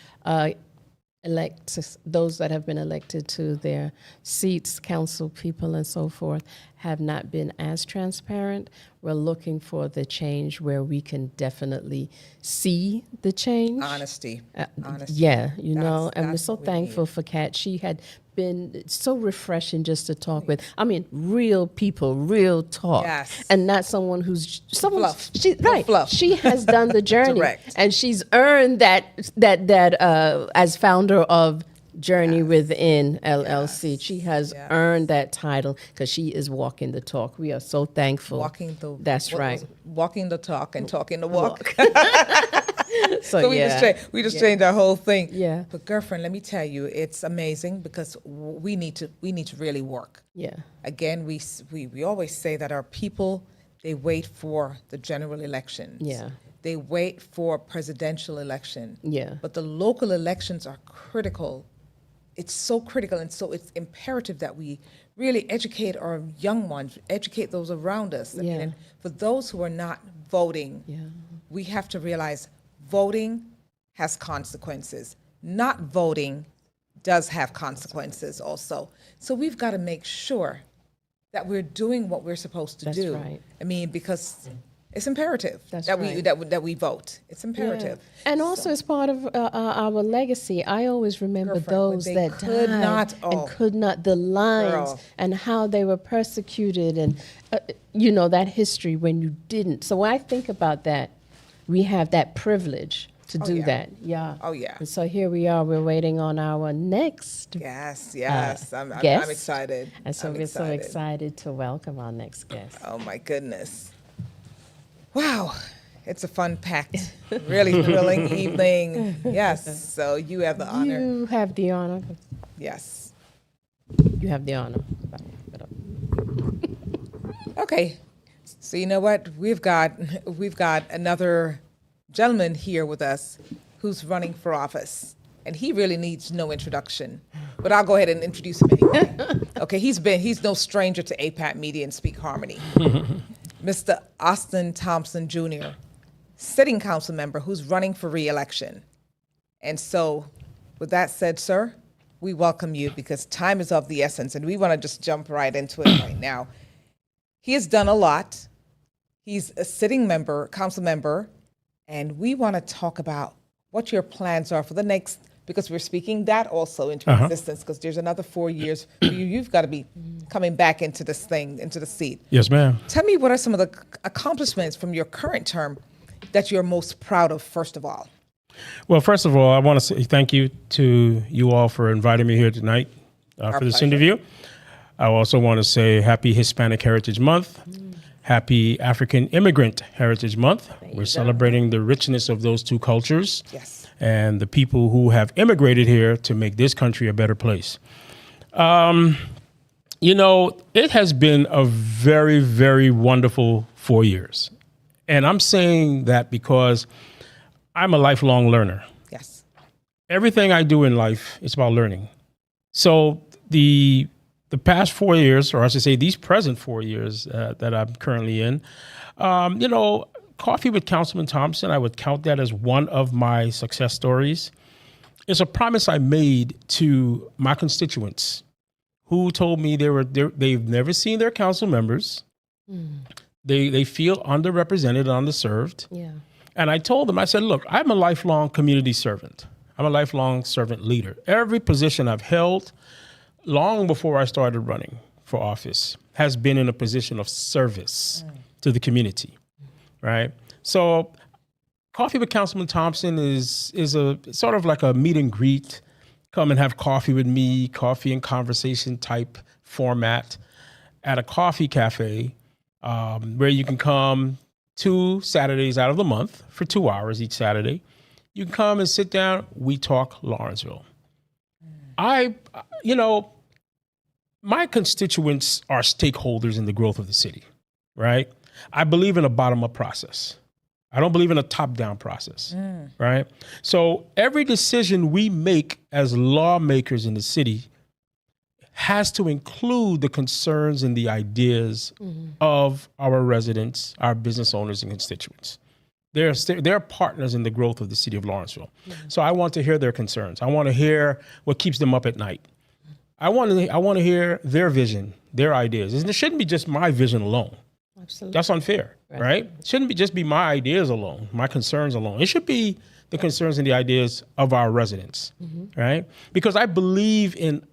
those that have been elected to their seats, council people and so forth, have not been as transparent. We're looking for the change where we can definitely see the change. Honesty. Honesty. Yeah, and we're That's so what we thankful need. for Kat. She had been so refreshing just to talk with. I mean, real people, real talk, Yes. and not someone who's someone. Fluff. She, No right, fluff. she has done the journey, Direct. and she's earned that as founder of Journey Within LLC. Yes. She has Yes. earned that title because she is walking the talk. We are so thankful. Walking the. That's what right. was it? Walking the talk and talking the walk. So, we yeah. just changed our whole thing. Yeah. But girlfriend, let me tell you, it's amazing because we need to really work. Yeah. Again, we always say that our people, they wait for the general elections. Yeah. they wait for presidential election. Yeah. But the local elections are critical. It's so critical, and so it's imperative that we really educate our young ones, educate those around us. I mean, Yeah. and for those who are not voting, we have to realize voting has consequences. Not voting does have consequences also. So we've got to make sure that we're doing what we're supposed to That's do. right. I mean, because it's imperative That's that right. that we vote. It's imperative. Yeah. And also, as part of our legacy, I always remember Girlfriend, when those they that could died not- and oh. could not, the lines Girl. and how they were persecuted, and you know, that history when you didn't. So when I think about that, we have that privilege to do yeah. that. Yeah. Oh, yeah. And so here we are. We're waiting on our next Yes. I'm guest. excited. And so I'm we're so excited to welcome our next guest. Oh my goodness. Wow. It's a fun-packed, really thrilling evening. Yes. So you have the honor. You have the honor. Yes. You have the honor. Okay. So you know what? We've got another gentleman here with us who's running for office. And he really needs no introduction. But I'll go ahead and introduce him anyway. Okay, he's no stranger to APAT Media and Speak Harmony. Mr. Austin Thompson Jr., sitting council member who's running for re-election. And so, with that said, sir, we welcome you because time is of the essence, and we want to just jump right into it right now. He has done a lot. He's a sitting member, council member, and we want to talk about what your plans are for the next, because we're speaking that also into existence, because there's another 4 years for you. You've got to be coming back into this thing, into the seat. Yes, ma'am. Tell me, what are some of the accomplishments from your current term that you're most proud of, first of all? Well, first of all, I want to say thank you to you all for inviting me here tonight for this pleasure. interview. I also want to say Happy Hispanic Heritage Month. Happy African Immigrant Heritage Month. We're celebrating the richness of those two cultures. Yes. And the people who have immigrated here to make this country a better place. You know, it has been a very, very wonderful 4 years. And I'm saying that because I'm a lifelong learner. Yes. Everything I do in life is about learning. So the past 4 years, or I should say these present 4 years that I'm currently in, you know, Coffee with Councilman Thompson, I would count that as one of my success stories. It's a promise I made to my constituents who told me they've never seen their council members. They feel underrepresented and underserved. Yeah. And I told them, I said, look, I'm a lifelong community servant. I'm a lifelong servant leader. Every position I've held long before I started running for office has been in a position of service to the community. Right. So Coffee with Councilman Thompson is a sort of like a meet and greet. Come and have coffee with me, coffee and conversation type format at a coffee cafe where you can come 2 Saturdays out of the month for 2 hours each Saturday. You can come and sit down. We talk Lawrenceville. You know, my constituents are stakeholders in the growth of the city, right? I believe in a bottom-up process. I don't believe in a top-down process, right? So every decision we make as lawmakers in the city has to include the concerns and the ideas of our residents, our business owners and constituents. They're partners in the growth of the city of Lawrenceville. So I want to hear their concerns. I want to hear what keeps them up at night. I want to hear their vision, their ideas. And it shouldn't be just my vision alone. Absolutely. That's unfair, right? It shouldn't just be my ideas alone, my concerns alone. It should be the concerns and the ideas of our residents, right? Because I believe in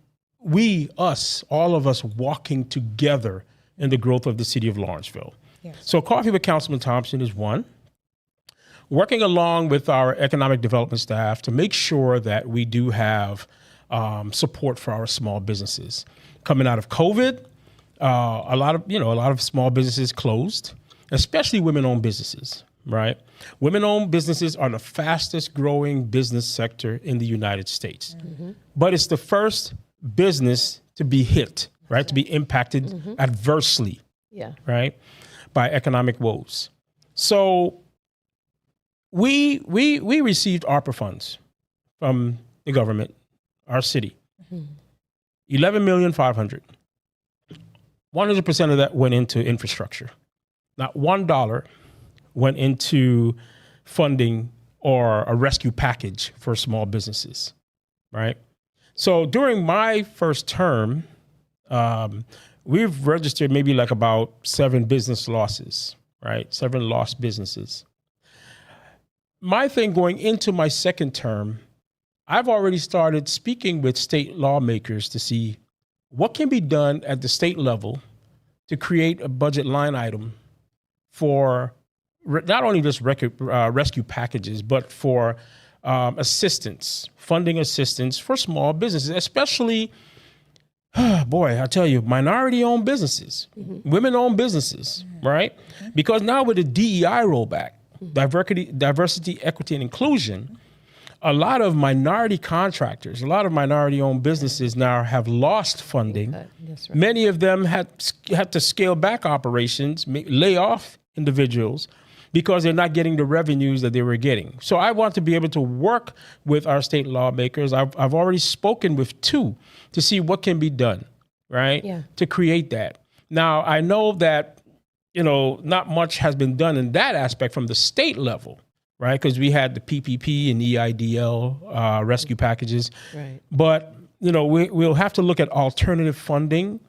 all of us walking together in the growth of the city of Lawrenceville. Yes. So Coffee with Councilman Thompson is one. Working along with our economic development staff to make sure that we do have support for our small businesses. Coming out of COVID, a lot of small businesses closed, especially women-owned businesses, right? Women-owned businesses are the fastest growing business sector in the United States. But it's the first business to be hit, right? To be impacted adversely, Yeah. right? By economic woes. So we received ARPA funds from the government, our city, 11,500,000. 100% of that went into infrastructure. Not $1 went into funding or a rescue package for small businesses, right? So during my first term, we've registered maybe like about 7 business losses, right? 7 lost businesses. My thing going into my second term, I've already started speaking with state lawmakers to see what can be done at the state level to create a budget line item for not only just rescue packages, but for assistance, funding assistance for small businesses, especially, boy, I tell you, minority-owned businesses, women-owned businesses, right? Because now with the DEI rollback, diversity, equity, and inclusion, a lot of minority contractors, a lot of minority-owned businesses now have lost funding. That's right. Many of them had to scale back operations, lay off individuals because they're not getting the revenues that they were getting. So I want to be able to work with our state lawmakers. I've already spoken with 2 to see what can be done, right? Yeah. To create that. Now, I know that, not much has been done in that aspect from the state level, right? Because we had the PPP and EIDL rescue packages. Right. But, we'll have to look at alternative funding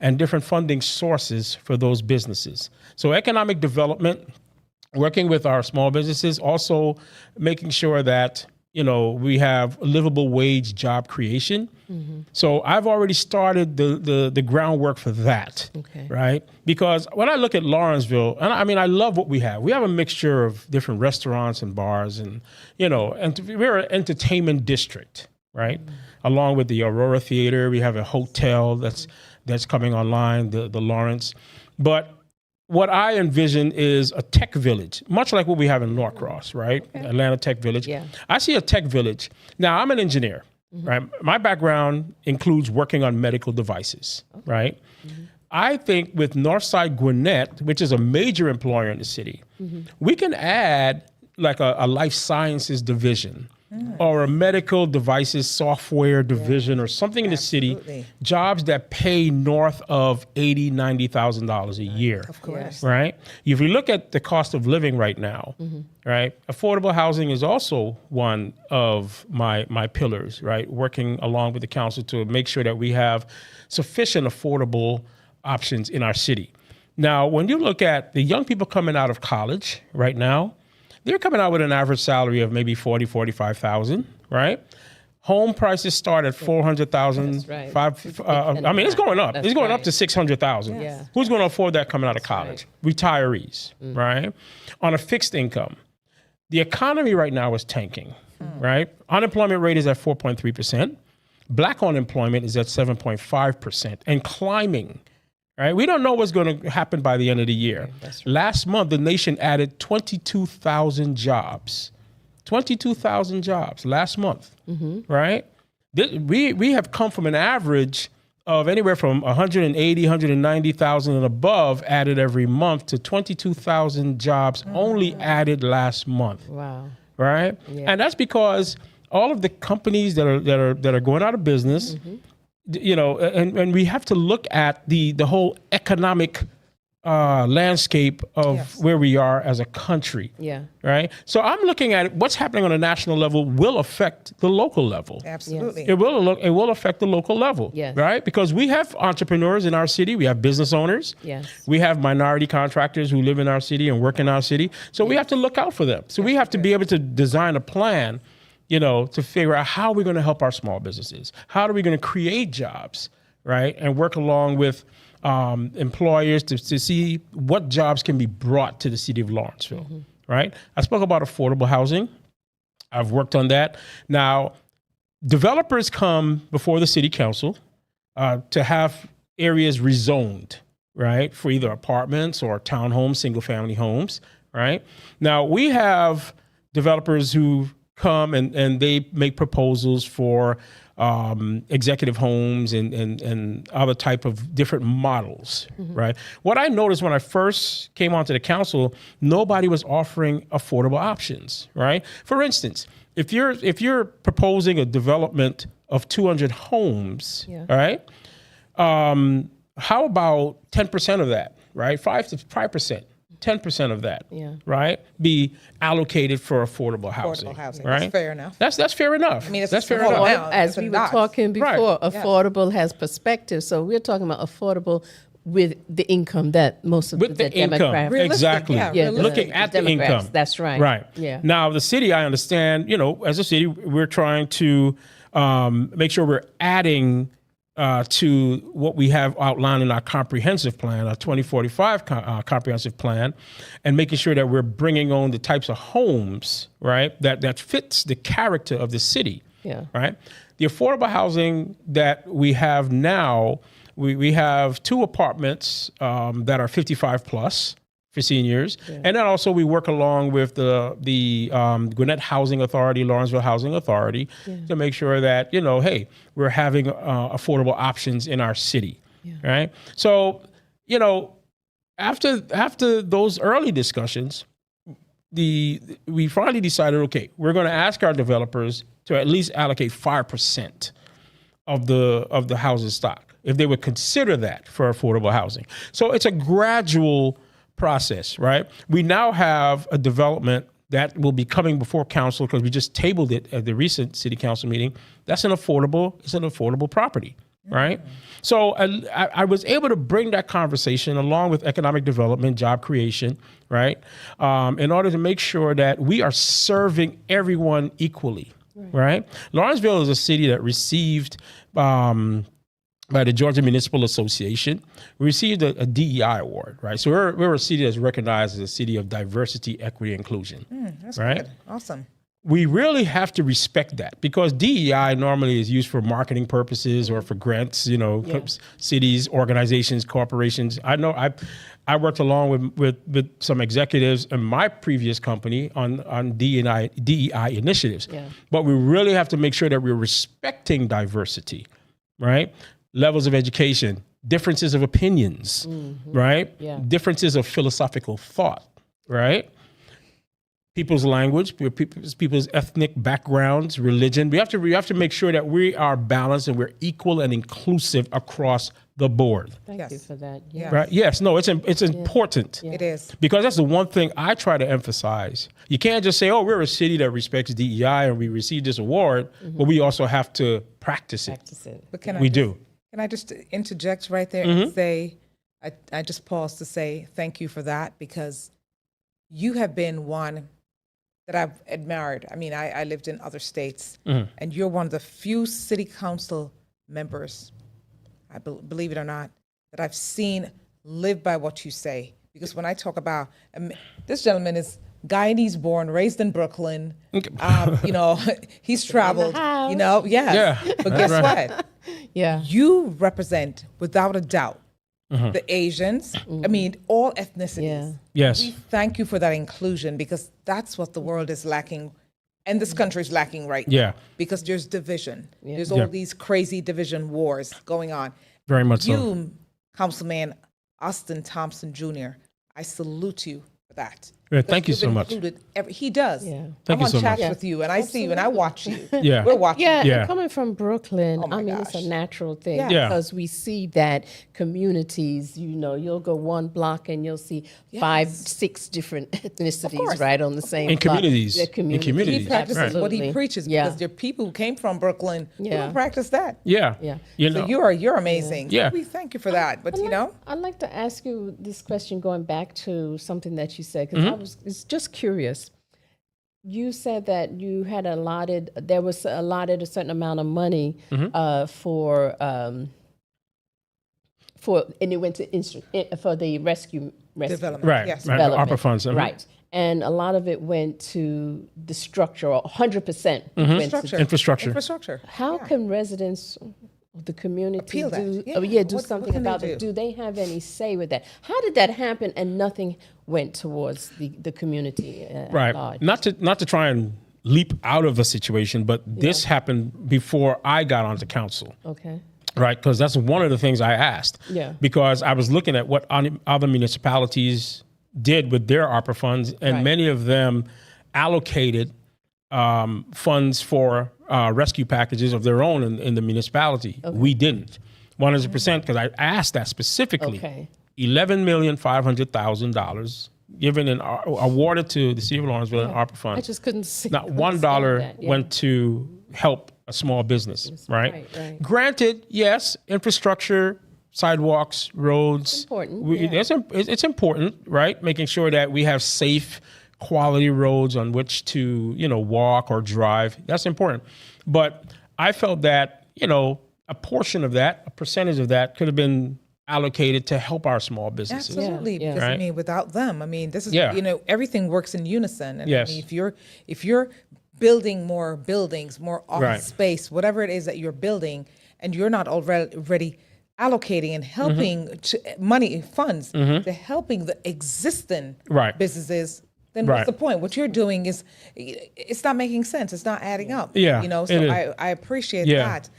and different funding sources for those businesses. So economic development, working with our small businesses, also making sure that, we have livable wage job creation. So I've already started the groundwork for that, Okay. right? Because when I look at Lawrenceville, and I love what we have. We have a mixture of different restaurants and bars and, and we're an entertainment district, right? Along with the Aurora Theater, we have a hotel that's coming online, the Lawrence. But what I envision is a tech village, much like what we have in Norcross, right? Okay. Atlanta Tech Village. Yeah. I see a tech village. Now, I'm an engineer, right? My background includes working on medical devices, right? I think with Northside Gwinnett, which is a major employer in the city, we can add like a life sciences division or a medical devices software division or something in the city, jobs that pay north of $80,000, $90,000 a year. Of course. Right? If you look at the cost of living right now, right, affordable housing is also one of my pillars, right? Working along with the council to make sure that we have sufficient affordable options in our city. Now, when you look at the young people coming out of college right now, they're coming out with an average salary of maybe $40,000, $45,000, right? Home prices start at $400,000. Right. It's going up. That's It's going up right. to $600,000. Yeah. Who's going to afford that coming out of college? Retirees, right? On a fixed income. The economy right now is tanking, right? Unemployment rate is at 4.3%. Black unemployment is at 7.5% and climbing. Right? We don't know what's going to happen by the end of the year. That's right. Last month, the nation added 22,000 jobs. 22,000 jobs last month, right? We have come from an average of anywhere from 180, 190,000 and above added every month to 22,000 jobs only added last month. Wow. Right? Yeah. And that's because all of the companies that are going out of business, and we have to look at the whole economic landscape of where we are as a country. Yeah. Right. So I'm looking at what's happening on a national level will affect the local level. Absolutely. It will affect the local level. Yes. Right. Because we have entrepreneurs in our city. We have business owners. Yes. We have minority contractors who live in our city and work in our city. So we have to look out for them. So we have to be able to design a plan, to figure out how we're going to help our small businesses. How are we going to create jobs, right? And work along with employers to see what jobs can be brought to the city of Lawrenceville, right? I spoke about affordable housing. I've worked on that. Now, developers come before the city council to have areas rezoned, right? For either apartments or townhomes, single family homes, right? Now, we have developers who come and they make proposals for executive homes and other type of different models, right? What I noticed when I first came onto the council, nobody was offering affordable options, right? For instance, if you're proposing a development of 200 homes, right? How about 10% of that, right? 5%. 10% of that, right, be allocated for affordable housing. Affordable housing. Right? That's fair enough. That's fair enough. I mean, it's that's a fair small enough. amount. As It's a we were dot. talking before, Right. affordable has perspective. So we're talking about affordable with the income that most of With the income, demographic. Realistic, exactly. yeah, Yeah, realistic. Looking at the demographics, income. that's right. Right. Yeah. Now, the city, I understand, as a city, we're trying to make sure we're adding to what we have outlined in our comprehensive plan, our 2045 comprehensive plan, and making sure that we're bringing on the types of homes, right, that fits the character of the city. Yeah. Right. The affordable housing that we have now, we have 2 apartments that are 55 plus for seniors, and then also we work along with the Gwinnett Housing Authority, Lawrenceville Housing Authority, to make sure that hey, we're having affordable options in our city, right? So after those early discussions, we finally decided, okay, we're going to ask our developers to at least allocate 5% of the housing stock, if they would consider that for affordable housing. So it's a gradual process, right? We now have a development that will be coming before council because we just tabled it at the recent city council meeting. It's an affordable property, right? So I was able to bring that conversation along with economic development, job creation, right? In order to make sure that we are serving everyone equally, right? Lawrenceville is a city that received by the Georgia Municipal Association, we received a DEI award, right? So we're a city that's recognized as a city of diversity, equity, inclusion, That's right? good. Awesome. We really have to respect that because DEI normally is used for marketing purposes or for grants, cities, organizations, corporations. I know I worked along with some executives in my previous company on DEI initiatives, but we really have to make sure that we're respecting diversity, right? Levels of education, differences of opinions, right? Yeah. Differences of philosophical thought, right? People's language, people's ethnic backgrounds, religion. We have to make sure that we are balanced and we're equal and inclusive across the board. Thank you Yes. for that. Yeah. Right? Yes. No, it's important. It is. Because that's the one thing I try to emphasize. You can't just say, oh, we're a city that respects DEI and we received this award, but we also have to practice it. Practice it. But can We do. Can I just interject right there and say, I just pause to say thank you for that because you have been one that I've admired. I mean, I lived in other states, and you're one of the few city council members, I believe it or not, that I've seen live by what you say. Because when I talk about, this gentleman is Guyanese born, raised in Brooklyn. He's traveled. house. Yeah. But guess what? Yeah. You represent, without a doubt, the Asians. I mean, all ethnicities. Yeah. Yes. We thank you for that inclusion because that's what the world is lacking, and this country is lacking right now. Yeah. Because there's division. There's all these crazy division wars going on. Very much so. You, Councilman Austin Thompson Jr., I salute you for that. Yeah, thank you You've so much. included he does. Yeah. Thank I'm you on so chats much. with you, and I see you, and I watch you. Yeah. We're watching. Yeah, you. Yeah. and coming from Brooklyn, Oh my I mean, gosh. it's a natural thing Yeah. because we see that communities, you'll go one block and you'll see 5, 6 different ethnicities course. right on the same In block. communities. Yeah, In communities. communities. He practices what he Absolutely. preaches Yeah. because there are people who came from Brooklyn who Yeah. don't practice that. Yeah. Yeah. So you're amazing. Yeah. We thank you for that. But I'd like to ask you this question going back to something that you said, because I was just curious. You said that you had there was allotted a certain amount of money for, and it went to for the rescue. Development. Right. Yes. Right. The development. ARPA funds. Right. And a lot of it went to the structure, or 100% went to. Infrastructure. How can residents of the community Appeal that. do, Yeah. do What something can they about do? it? Do they have any say with that? How did that happen and nothing went towards the community at Right. large? Not to try and leap out of a situation, but this happened before I got onto council. Okay. Right, because that's one of the things I asked. Yeah. Because I was looking at what other municipalities did with their ARPA funds, and Right. many of them allocated funds for rescue packages of their own in the municipality. Okay. We didn't, 100%, because I asked that specifically. Okay. $11,500,000 given and awarded to the city of Lawrenceville in ARPA I funds. just couldn't see. Not $1 understand that, yeah. went to help a small business, right? right. Granted, yes, infrastructure, sidewalks, roads. Important, yeah. It's important, right? Making sure that we have safe, quality roads on which to, walk or drive. That's important. But I felt that, a portion of that, a percentage of that could have been allocated to help our small businesses. Absolutely, Yeah, because right. without them, this is Yeah. everything works in unison. And Yes. if you're building more buildings, more office Right. space, whatever it is that you're building, and you're not already allocating and helping funds to helping the existing Right. businesses, then Right. what's the point? What you're doing is, it's not making sense. It's not adding up. Yeah, So it is. I appreciate Yeah. that.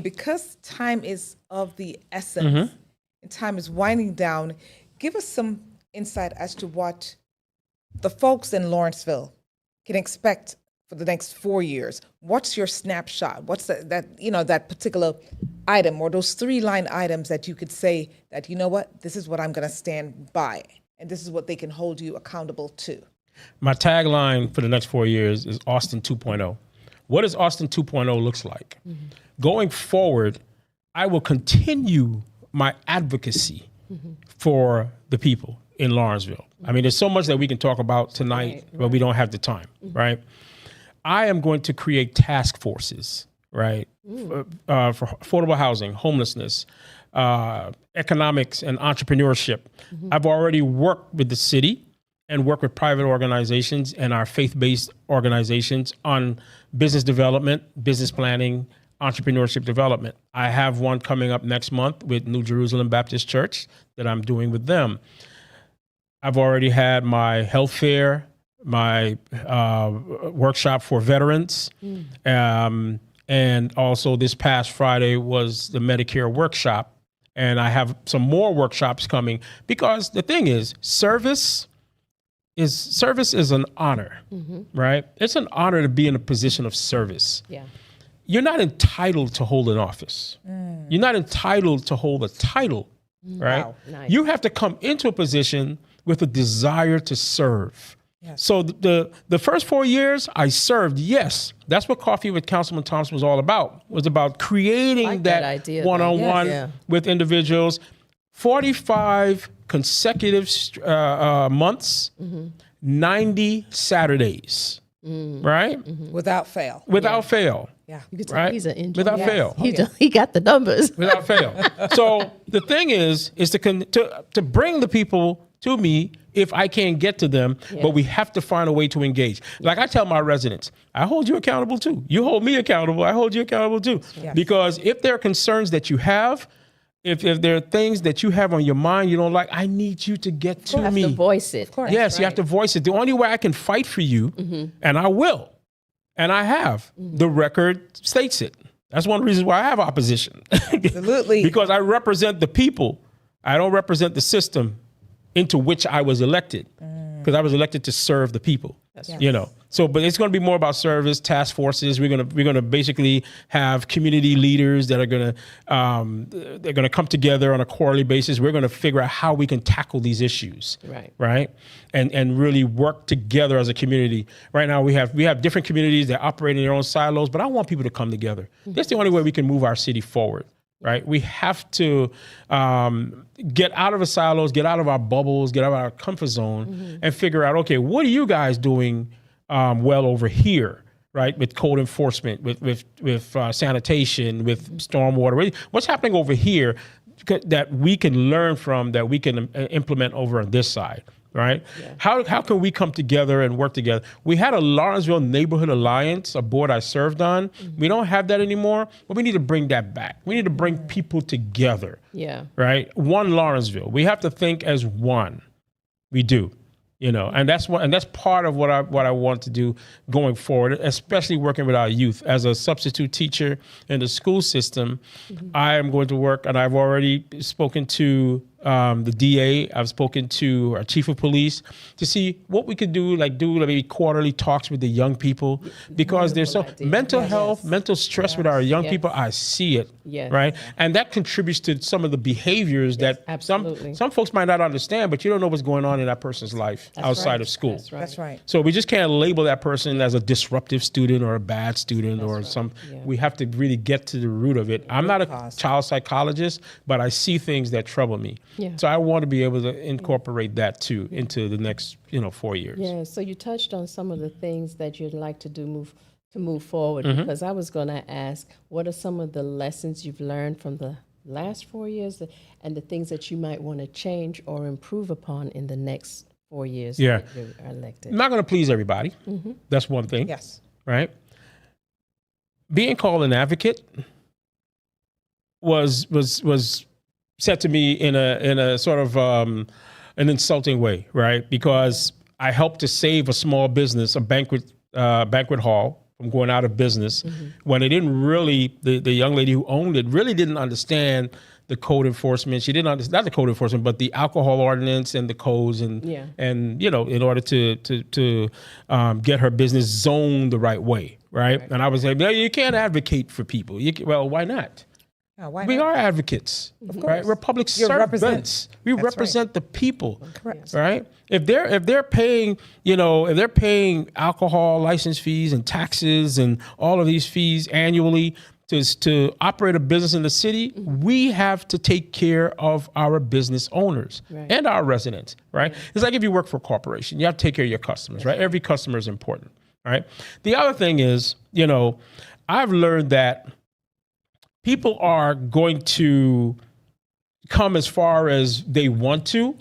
Because time is of the essence, and time is winding down, give us some insight as to what the folks in Lawrenceville can expect for the next 4 years. What's your snapshot? What's that particular item or those 3-line items that you could say that, this is what I'm going to stand by, and this is what they can hold you accountable to. My tagline for the next 4 years is Austin 2.0. What does Austin 2.0 looks like? Going forward, I will continue my advocacy for the people in Lawrenceville. There's so much that we can talk about tonight, but we don't have the time, right? I am going to create task forces, right, for affordable housing, homelessness, economics, and entrepreneurship. I've already worked with the city and work with private organizations and our faith-based organizations on business development, business planning, entrepreneurship development. I have one coming up next month with New Jerusalem Baptist Church that I'm doing with them. I've already had my health fair, my workshop for veterans, and also this past Friday was the Medicare workshop. And I have some more workshops coming because the thing is, service is an honor, right? It's an honor to be in a position of service. Yeah. You're not entitled to hold an office. You're not entitled to hold a title, right? Wow. Nice. You have to come into a position with a desire to serve. Yes. So the first 4 years I served, yes, that's what Coffee with Councilman Thompson was all about. Was about creating Like that that idea, though. one-on-one Yes. Yeah. with individuals. 45 consecutive months, 90 Saturdays, right? Without fail. Without fail. Yeah. You could tell Right? he's an engineer. Without Yes. fail. He got the numbers. Without fail. So the thing is to bring the people to me if I can't get to them, but we have to find a way to engage. Like I tell my residents, I hold you accountable too. You hold me accountable, I hold you accountable too. Yes. Because if there are concerns that you have, if there are things that you have on your mind you don't like, I need you to get to You have me. to voice it. course. Yes, you have to voice it. The only way I can fight for you, and I will, and I have, the record states it. That's one of the reasons why I have opposition. Absolutely. Because I represent the people. I don't represent the system into which I was elected. Because I was elected to serve the people. Yes. So, but it's going to be more about service, task forces. We're going to basically have community leaders that are going to they're going to come together on a quarterly basis. We're going to figure out how we can tackle these issues, right, and really work together as a community. Right now, we have different communities that operate in their own silos, but I want people to come together. That's the only way we can move our city forward. Right, we have to get out of the silos, get out of our bubbles, get out of our comfort zone, and figure out, okay, what are you guys doing well over here, right? With code enforcement, with sanitation, with stormwater. What's happening over here that we can learn from, that we can implement over on this side? Right? Yeah. How can we come together and work together? We had a Lawrenceville Neighborhood Alliance, a board I served on. We don't have that anymore, but we need to bring that back. We need to bring people together. Yeah. Right? One Lawrenceville. We have to think as one. We do. And that's part of what I want to do going forward, especially working with our youth. As a substitute teacher in the school system, I am going to work, and I've already spoken to the DA. I've spoken to our chief of police to see what we could do, like maybe quarterly talks with the young people, because there's so idea. mental health, mental stress with our young people. I see it, right? And that contributes to some of the behaviors that absolutely. some folks might not understand, but you don't know what's going on in that person's life outside of school. That's right. So we just can't label that person as a disruptive student or a bad student we have to really get to the root of it. I'm not a child psychologist, but I see things that trouble me. Yeah. So I want to be able to incorporate that too into the next 4 years. Yeah, so you touched on some of the things that you'd like to do move forward, because I was going to ask, what are some of the lessons you've learned from the last 4 years and the things that you might want to change or improve upon in the next 4 years that you are elected? I'm not going to please everybody. That's one thing. Yes. Right? Being called an advocate was said to me in a sort of an insulting way, right? Because I helped to save a small business, a banquet hall, from going out of business when it didn't really, the young lady who owned it really didn't understand the code enforcement. She didn't understand, not the code enforcement, but the alcohol ordinance and the codes and in order to get her business zoned the right way, right? And I was like, no, you can't advocate for people. Well, why not? We are advocates, right? We're public servants. We represent the people, right? If they're paying, if they're paying alcohol license fees and taxes and all of these fees annually to operate a business in the city, we have to take care of our business owners and our residents, right? It's like if you work for a corporation, you have to take care of your customers, right? Every customer is important, right? The other thing is, I've learned that people are going to come as far as they want to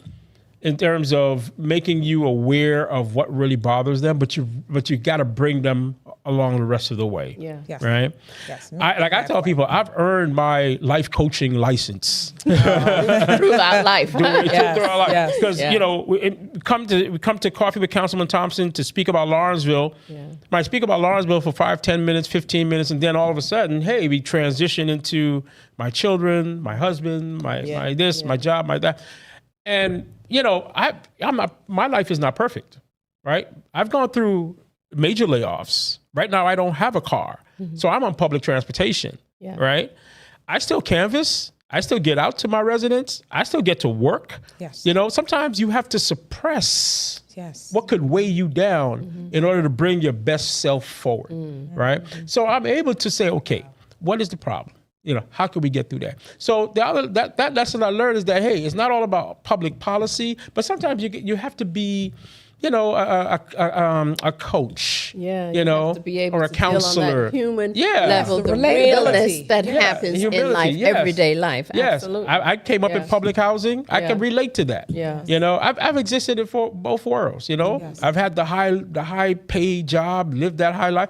in terms of making you aware of what really bothers them, but you got to bring them along the rest of the way. Yeah. Yes. Right? Yes. I tell people, I've earned my life coaching license. Throughout life. Throughout life. Yes. Because, we come to Coffee with Councilman Thompson to speak about Lawrenceville. Might speak about Lawrenceville for 5, 10 minutes, 15 minutes, and then all of a sudden, hey, we transition into my children, my husband, my this, my job, my that. And, my life is not perfect, right? I've gone through major layoffs. Right now, I don't have a car. So I'm on public transportation, right? I still canvass. I still get out to my residents. I still get to work. Yes. Sometimes you have to suppress what could weigh you down in order to bring your best self forward, right? So I'm able to say, okay, what is the problem? How can we get through that? So the other that lesson I learned is that, hey, it's not all about public policy, but sometimes you have to be, a coach, you have to be able or a to counselor, deal on that human level, the realness that happens in life, everyday life. Yes. Absolutely. I came up in public housing. I can relate to that. Yes. I've existed in both worlds. I've had the high paid job, lived that high life,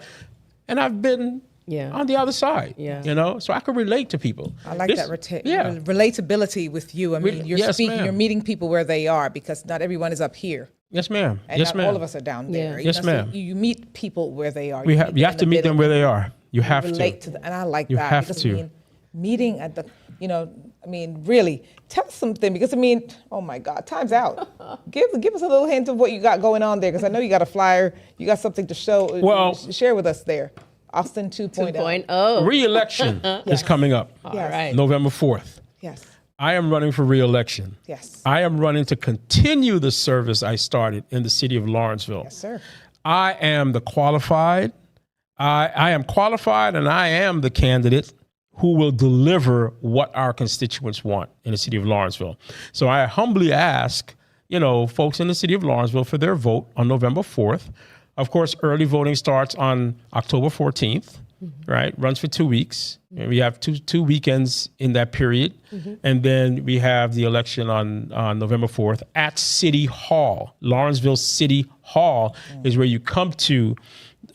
and I've been on the other side. So I can relate to people. I like that relatability with you. I mean, you're speaking, you're meeting people where they are, because not everyone is up here. Yes, ma'am. And yes, not ma'am. all of us are down there. Yes, ma'am. So you meet people where they are. You have to meet them where they are. You have to relate to them, and I like you that. have because, to. Meeting at the, really, tell us something, because oh my God, time's out. Give us a little hint of what you got going on there, because I know you got a flyer, you got something to share with us there. Austin 2.0. Re-election is coming up. All right. November 4th. Yes. I am running for re-election. Yes. I am running to continue the service I started in the city of Lawrenceville. Yes, sir. I am the qualified. I am qualified, and I am the candidate who will deliver what our constituents want in the city of Lawrenceville. So I humbly ask, folks in the city of Lawrenceville for their vote on November 4th. Of course, early voting starts on October 14th, right? Runs for 2 weeks. And we have two weekends in that period. And then we have the election on November 4th at City Hall. Lawrenceville City Hall is where you come to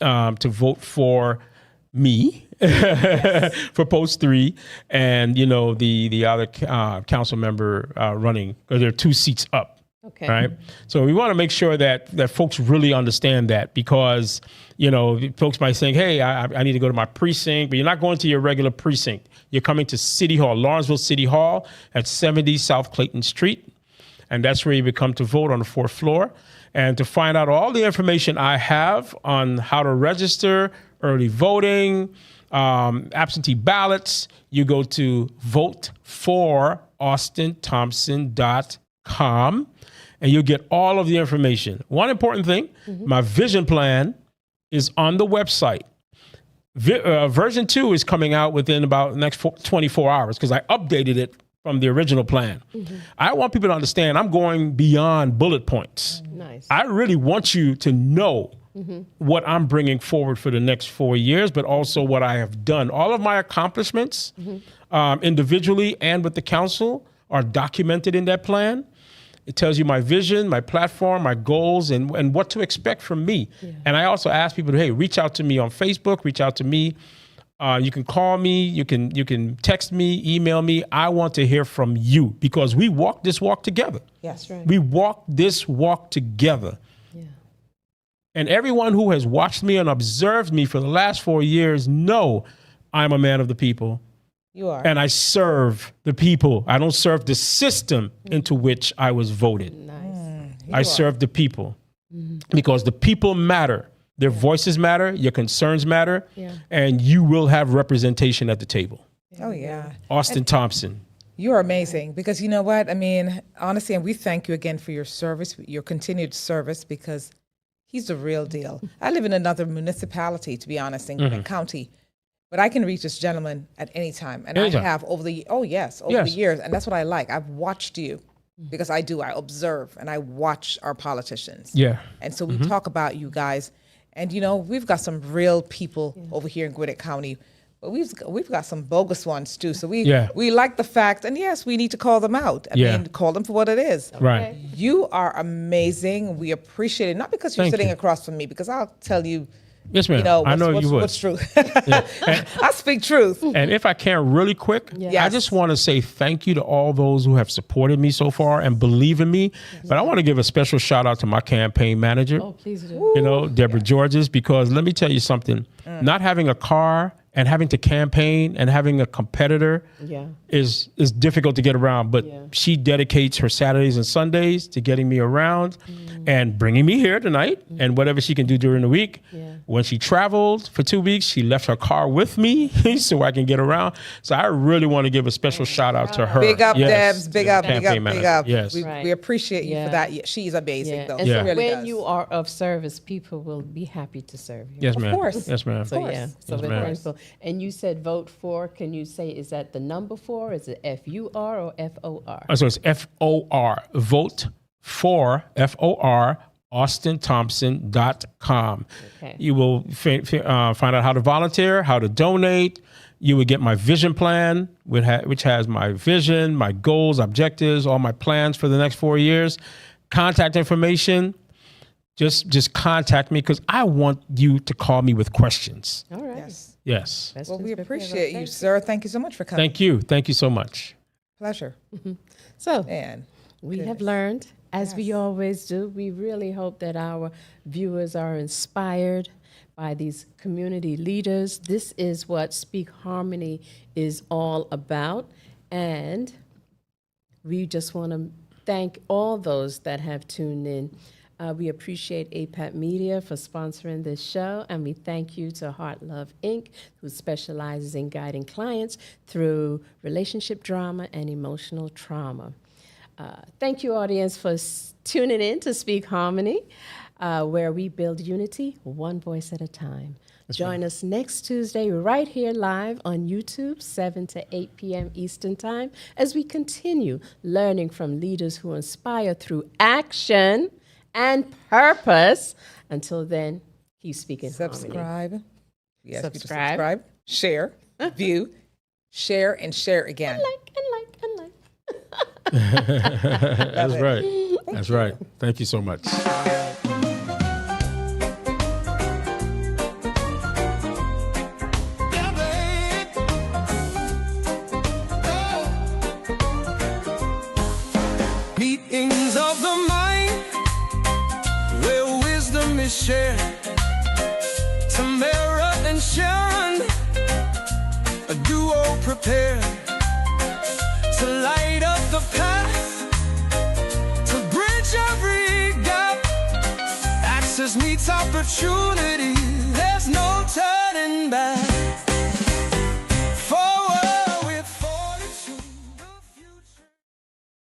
vote for me, for post 3, and, the other council member running, because there are 2 seats up. Okay. Right. So we want to make sure that folks really understand that, because, folks might think, hey, I need to go to my precinct, but you're not going to your regular precinct. You're coming to City Hall, Lawrenceville City Hall at 70 South Clayton Street. And that's where you would come to vote on the 4th floor. And to find out all the information I have on how to register, early voting, absentee ballots, you go to voteforaustinthompson.com, and you'll get all of the information. One important thing, my vision plan is on the website. Version 2 is coming out within about the next 24 hours, because I updated it from the original plan. I want people to understand I'm going beyond bullet points. Nice. I really want you to know what I'm bringing forward for the next 4 years, but also what I have done. All of my accomplishments, individually and with the council, are documented in that plan. It tells you my vision, my platform, my goals, and what to expect from me. Yeah. And I also ask people to, hey, reach out to me on Facebook, reach out to me. You can call me, you can text me, email me. I want to hear from you, because we walk this walk together. Yes, right. We walk this walk together. Yeah. And everyone who has watched me and observed me for the last 4 years know I'm a man of the people. You are. And I serve the people. I don't serve the system into which I was voted. Nice. I serve the people, because the people matter. Their voices matter, your concerns matter, and you will have representation at the table. Oh, yeah. Austin Thompson. You're amazing, because you know what? I mean, honestly, and we thank you again for your service, your continued service, because he's the real deal. I live in another municipality, to be honest, in Gwinnett County, but I can reach this gentleman at any time. And Anytime. I have over the years, and that's what I like. I've watched you, because I observe, and I watch our politicians. Yeah. And so we talk about you guys. And, we've got some real people over here in Gwinnett County, but we've got some bogus ones too. So we like the fact, and yes, we need to call them out. I mean, call them for what it is. Right. You are amazing. We appreciate it. Not because you're sitting across from me, because I'll tell you, Yes, ma'am. I know you would. What's true. I speak truth. And if I can, really quick, I just want to say thank you to all those who have supported me so far and believe in me. But I want to give a special shout out to my campaign manager, Oh, please do. Deborah Georges, because let me tell you something, not having a car and having to campaign and having a competitor is difficult to get around. But she dedicates her Saturdays and Sundays to getting me around and bringing me here tonight and whatever she can do during the week. When she traveled for 2 weeks, she left her car with me so I can get around. So I really want to give a special shout out to her. Big up, Debs. Big up, big up, big up. Yes. We appreciate you for that. She's amazing, though. And She so really when does. you are of service, people will be happy to serve you. Yes, ma'am. Of course. Yes, ma'am. So so Yes, we're ma'am. thankful. And you said vote for. Can you say, is that the number 4? Is it FUR or FOR? So it's FOR. Vote for FOR. AustinThompson.com. Okay. You will find out how to volunteer, how to donate. You will get my vision plan, which has my vision, my goals, objectives, all my plans for the next 4 years. Contact information. Just contact me, because I want you to call me with questions. All right. Yes. Yes. Well, we appreciate you, sir. Thank you so much for coming. Thank you. Thank you so much. Pleasure. So And we have learned, as we always do. We really hope that our viewers are inspired by these community leaders. This is what Speak Harmony is all about. And we just want to thank all those that have tuned in. We appreciate APAT Media for sponsoring this show, and we thank you to Heart Love Inc., who specializes in guiding clients through relationship drama and emotional trauma. Thank you, audience, for tuning in to Speak Harmony, where we build unity one voice at a time. Join us next Tuesday right here live on YouTube, 7 to 8 p.m. Eastern Time, as we continue learning from leaders who inspire through action and purpose. Until then, keep speaking harmony. subscribe. Yes, you just Subscribe. subscribe. Share. View. Share and share again. And like. That's right. That's right. Thank you so much. Meetings of the mind. is shared. Tamara and Sharon, a duo prepared to light up the path, to bridge every gap. Access meets opportunity, there's no turning back.